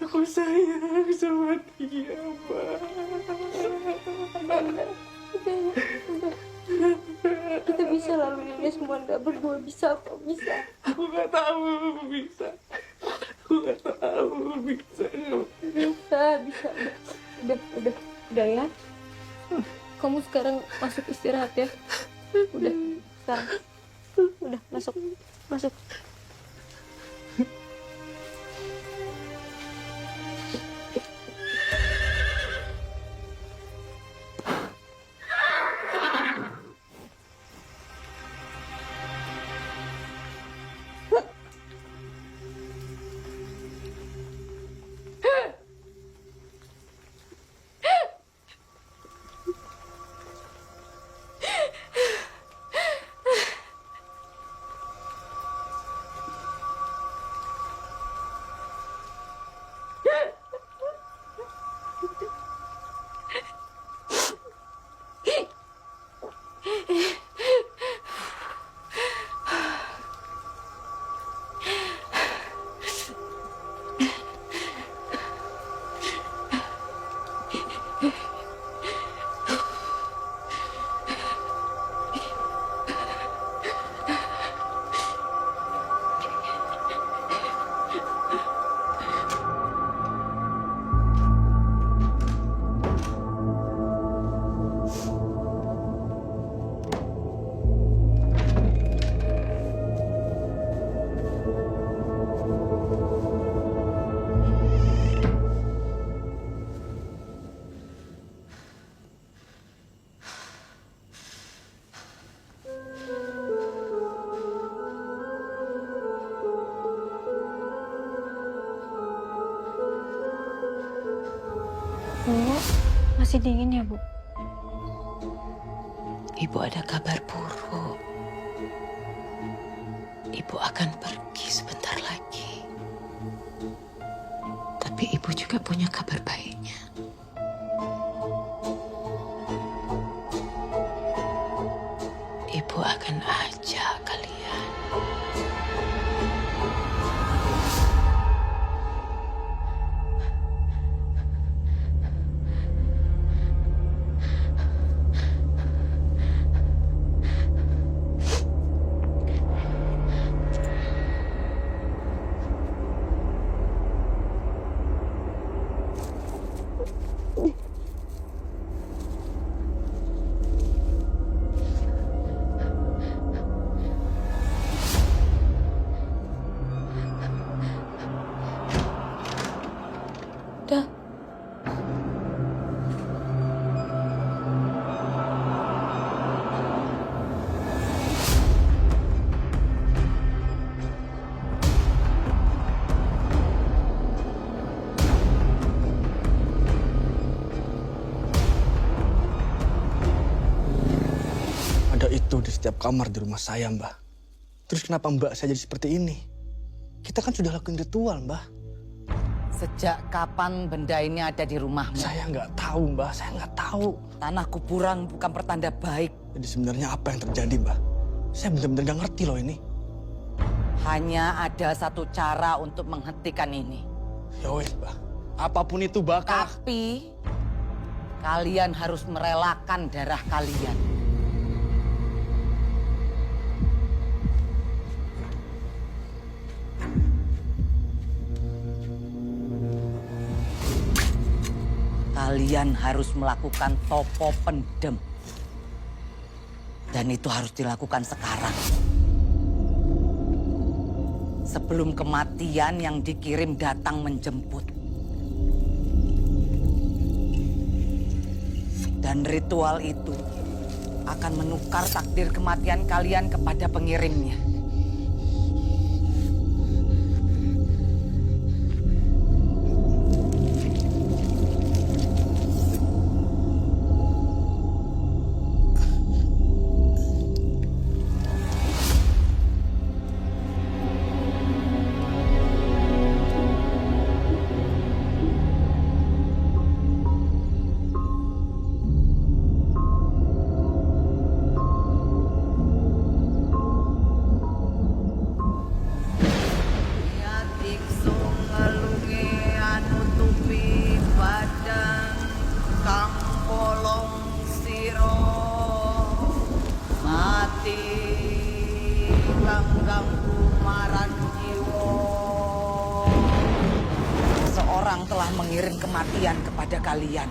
Aku sayang sama dia, Mbak. Udah. Kita bisa laluin ini semua, nggak berdua bisa kok, bisa. Aku nggak tahu bisa. Aku nggak tahu bisa. Bisa. Udah ya. Kamu sekarang masuk istirahat ya. Udah, sekarang. Udah, masuk. Bu, masih dingin ya, Bu? Ibu ada kabar buruk. Ibu akan pergi sebentar lagi. Tapi ibu juga punya kabar baiknya. Ibu akan ajak kalian. Dah. Ada itu di setiap kamar di rumah saya, Mbah. Terus kenapa Mbak saya jadi seperti ini? Kita kan sudah lakuin ritual, Mbah. Sejak kapan benda ini ada di rumahmu? Saya nggak tahu, Mbah. Saya nggak tahu. Tanah kuburan bukan pertanda baik. Jadi sebenarnya apa yang terjadi, Mbah? Saya benar-benar nggak ngerti loh ini. Hanya ada satu cara untuk menghentikan ini. Ya wes, Mbah. Apapun itu bakal... Tapi kalian harus merelakan darah kalian. Kalian harus melakukan topo pendem. Dan itu harus dilakukan sekarang. Sebelum kematian yang dikirim datang menjemput. Dan ritual itu akan menukar takdir kematian kalian kepada pengirimnya. mengganggu maran jiwa. Seseorang telah mengirim kematian kepada kalian.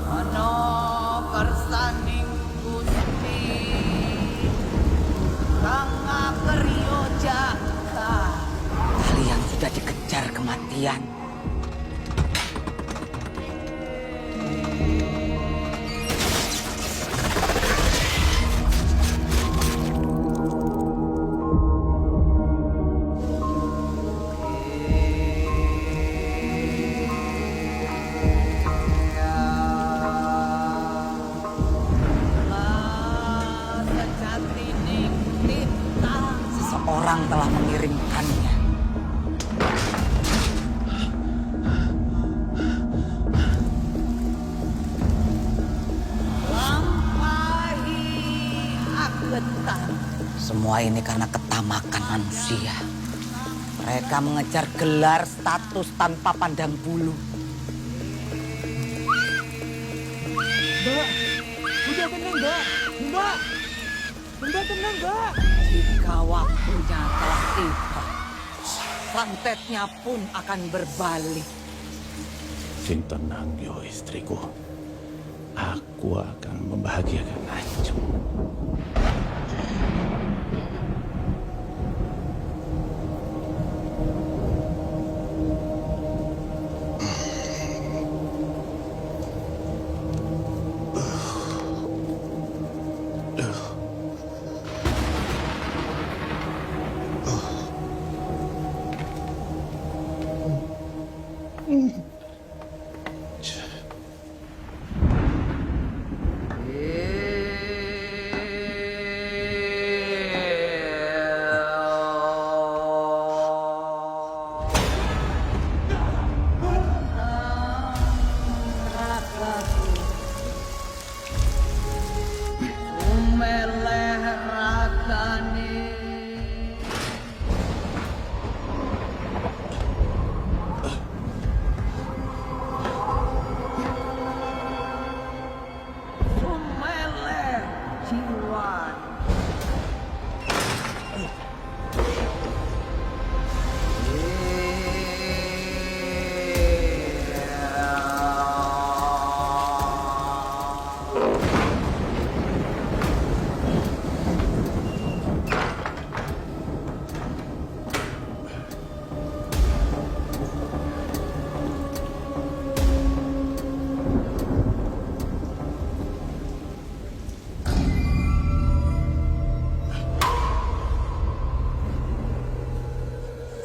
Ano kersaning Gusti Kang Akeryo Jaka. Kalian sudah dikejar kematian. Seseorang telah mengirimkannya. Lampahi agetan. Semua ini karena ketamakan manusia. Mereka mengejar gelar status tanpa pandang bulu. Mbak, udah tenang, Mbak. Mbak, Mbak tenang, Mbak. Jika waktunya telah tiba, santetnya pun akan berbalik. Sing tenang yo istriku. Aku akan membahagiakan Ajeng.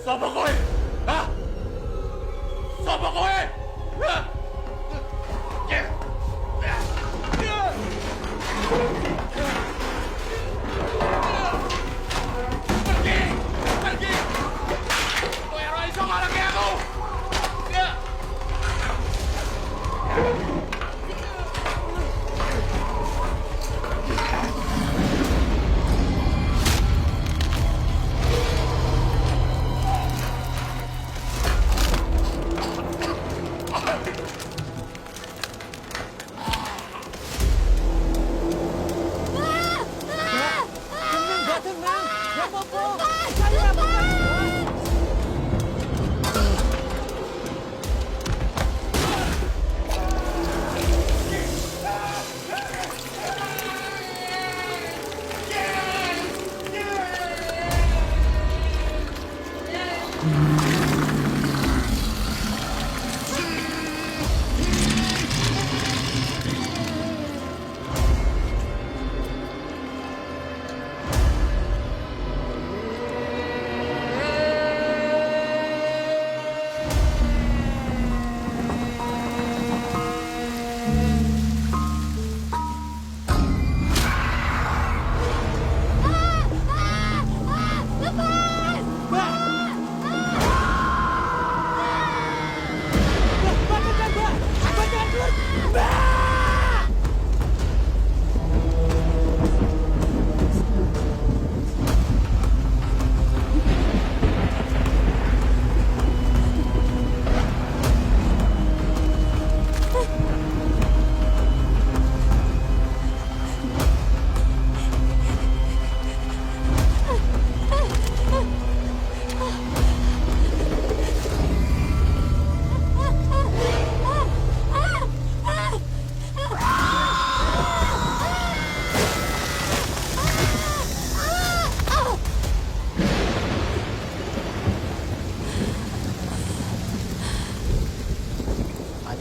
Sapa kowe? Hah? Sapa kowe? Hah? Pergi! Pergi! Kowe ora iso ngalahke aku!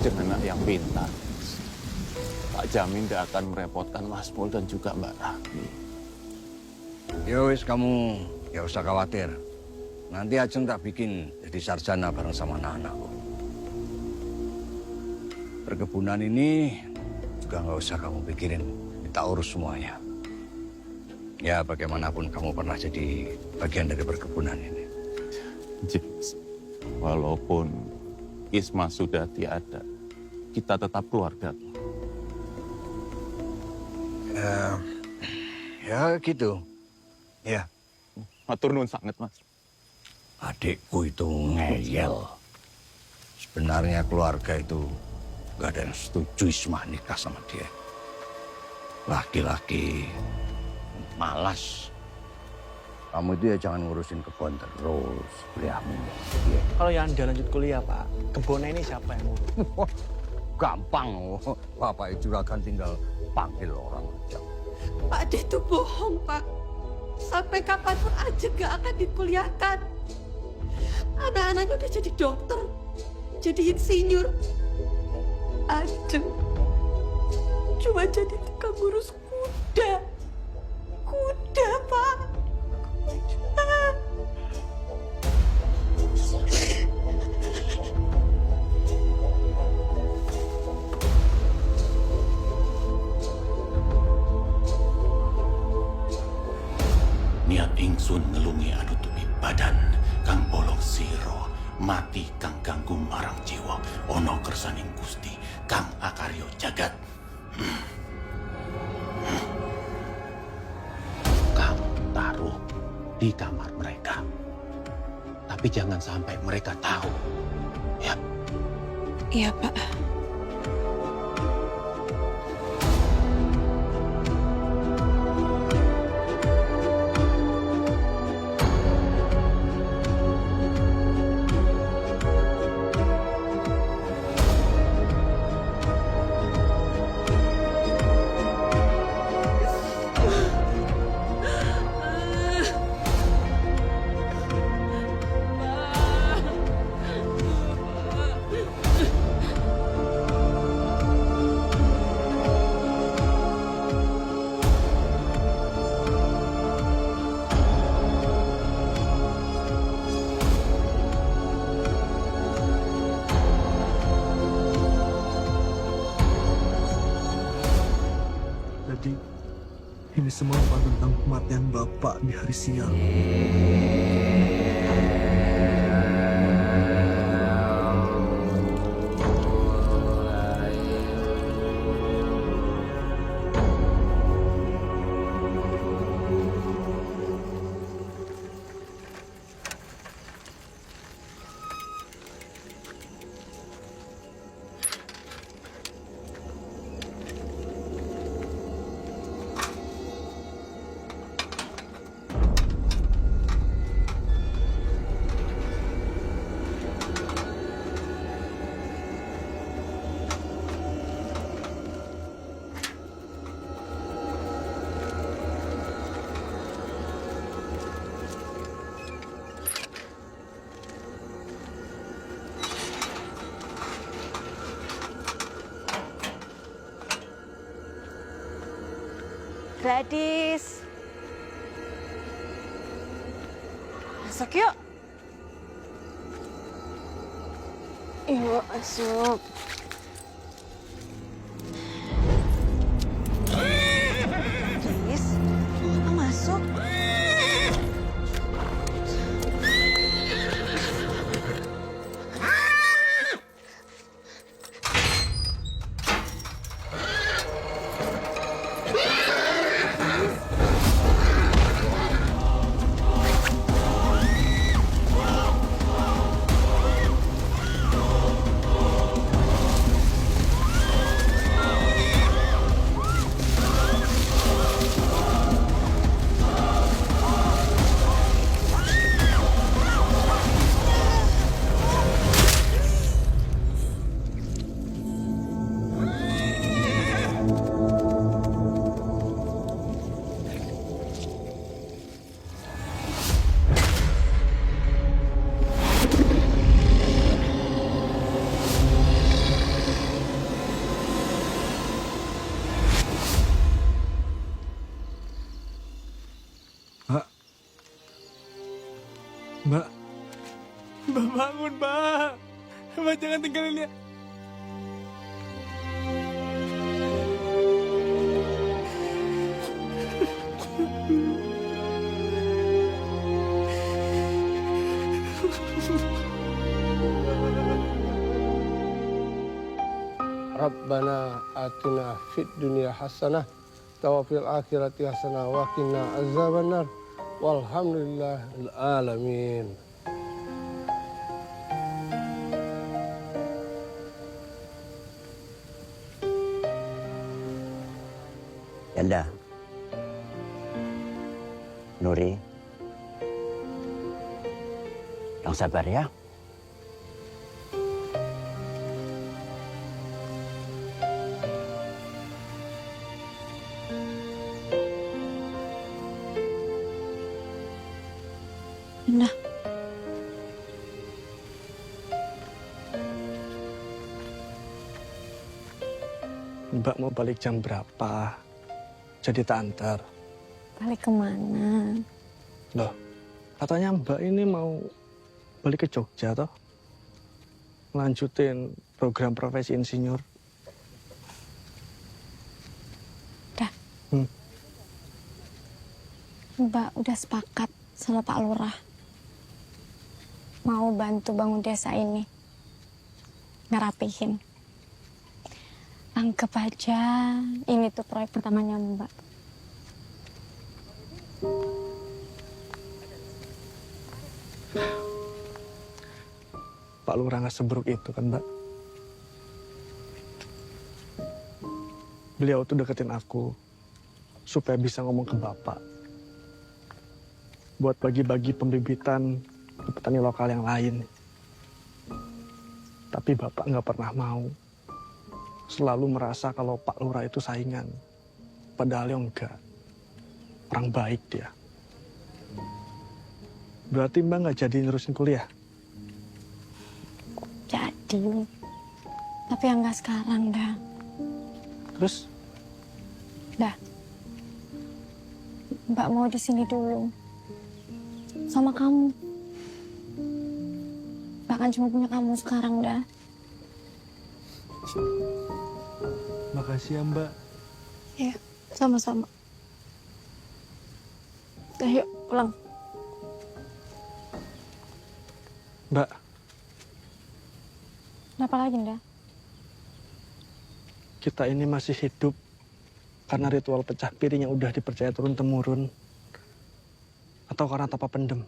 Ajeng anak yang pintar. Tak jamin dia akan merepotkan Mas Pol dan juga Mbak Rahmi. Ya wis, kamu ya usah khawatir. Nanti Ajeng tak bikin jadi sarjana bareng sama anak-anakku. Perkebunan ini juga nggak usah kamu pikirin. Kita urus semuanya. Ya bagaimanapun kamu pernah jadi bagian dari perkebunan ini. James, walaupun Isma sudah tiada, kita tetap keluarga. Ya gitu. Ya. Matur nuwun sangat, Mas. Adikku itu ngeyel. Sebenarnya keluarga itu gak ada yang setuju Isma nikah sama dia. Laki-laki malas. Kamu itu ya jangan ngurusin kebun terus, kuliahmu. Ya. Kalau yang Anda lanjut kuliah, Pak, kebunnya ini siapa yang ngurus? Gampang. Bapak juragan tinggal panggil orang aja. Pak De itu bohong, Pak. Sampai kapanpun Ajeng gak akan dikuliahkan. Anak-anaknya udah jadi dokter, jadi insinyur. Ajeng cuma jadi tukang ngurus kuda. Kuda, Pak. Kuda. Niat ingsun ngelungi anutupi badan kang bolong siro mati kang ganggu marang jiwa ono kersaning Gusti kang akaryo jagat. Kamu taruh di kamar mereka, tapi jangan sampai mereka tahu, ya. Iya, Pak. Jadi, ini semua tentang kematian Bapak di hari siang. Gladys. Masuk yuk. Yuk, masuk. Gladys, kamu masuk. Mbak bangun, Mbak. Mbak jangan tinggalin dia. Rabbana atina fid dunya hasanah wa fil akhirati hasanah wa qina azabannar walhamdulillahil alamin. Yanda, Nuri, yang sabar ya. Nah, Mbak mau balik jam berapa? Jadi tak antar. balik kemana? Loh, katanya Mbak ini mau balik ke Jogja toh? Lanjutin program profesi insinyur. Udah. Mbak udah sepakat sama Pak Lurah. Mau bantu bangun desa ini. Ngerapihin. Anggap aja ini tuh proyek pertamanya Mbak. Pak Lurah nggak seburuk itu kan, Mbak? Beliau tuh deketin aku supaya bisa ngomong ke Bapak. Buat bagi-bagi pembibitan ke petani lokal yang lain. Tapi Bapak nggak pernah mau. Selalu merasa kalau Pak Lurah itu saingan. Padahal enggak. Orang baik dia. Berarti Mbak nggak jadi nerusin kuliah? Jadi. Tapi yang nggak sekarang dah. Terus? Dah. Mbak mau di sini dulu. Sama kamu. Bahkan cuma punya kamu sekarang dah. Makasih ya Mbak. Ya, sama-sama. Ayo pulang. Mbak. Kenapa lagi, Nda? Kita ini masih hidup karena ritual pecah piring yang udah dipercaya turun-temurun. Atau karena tanpa pendem.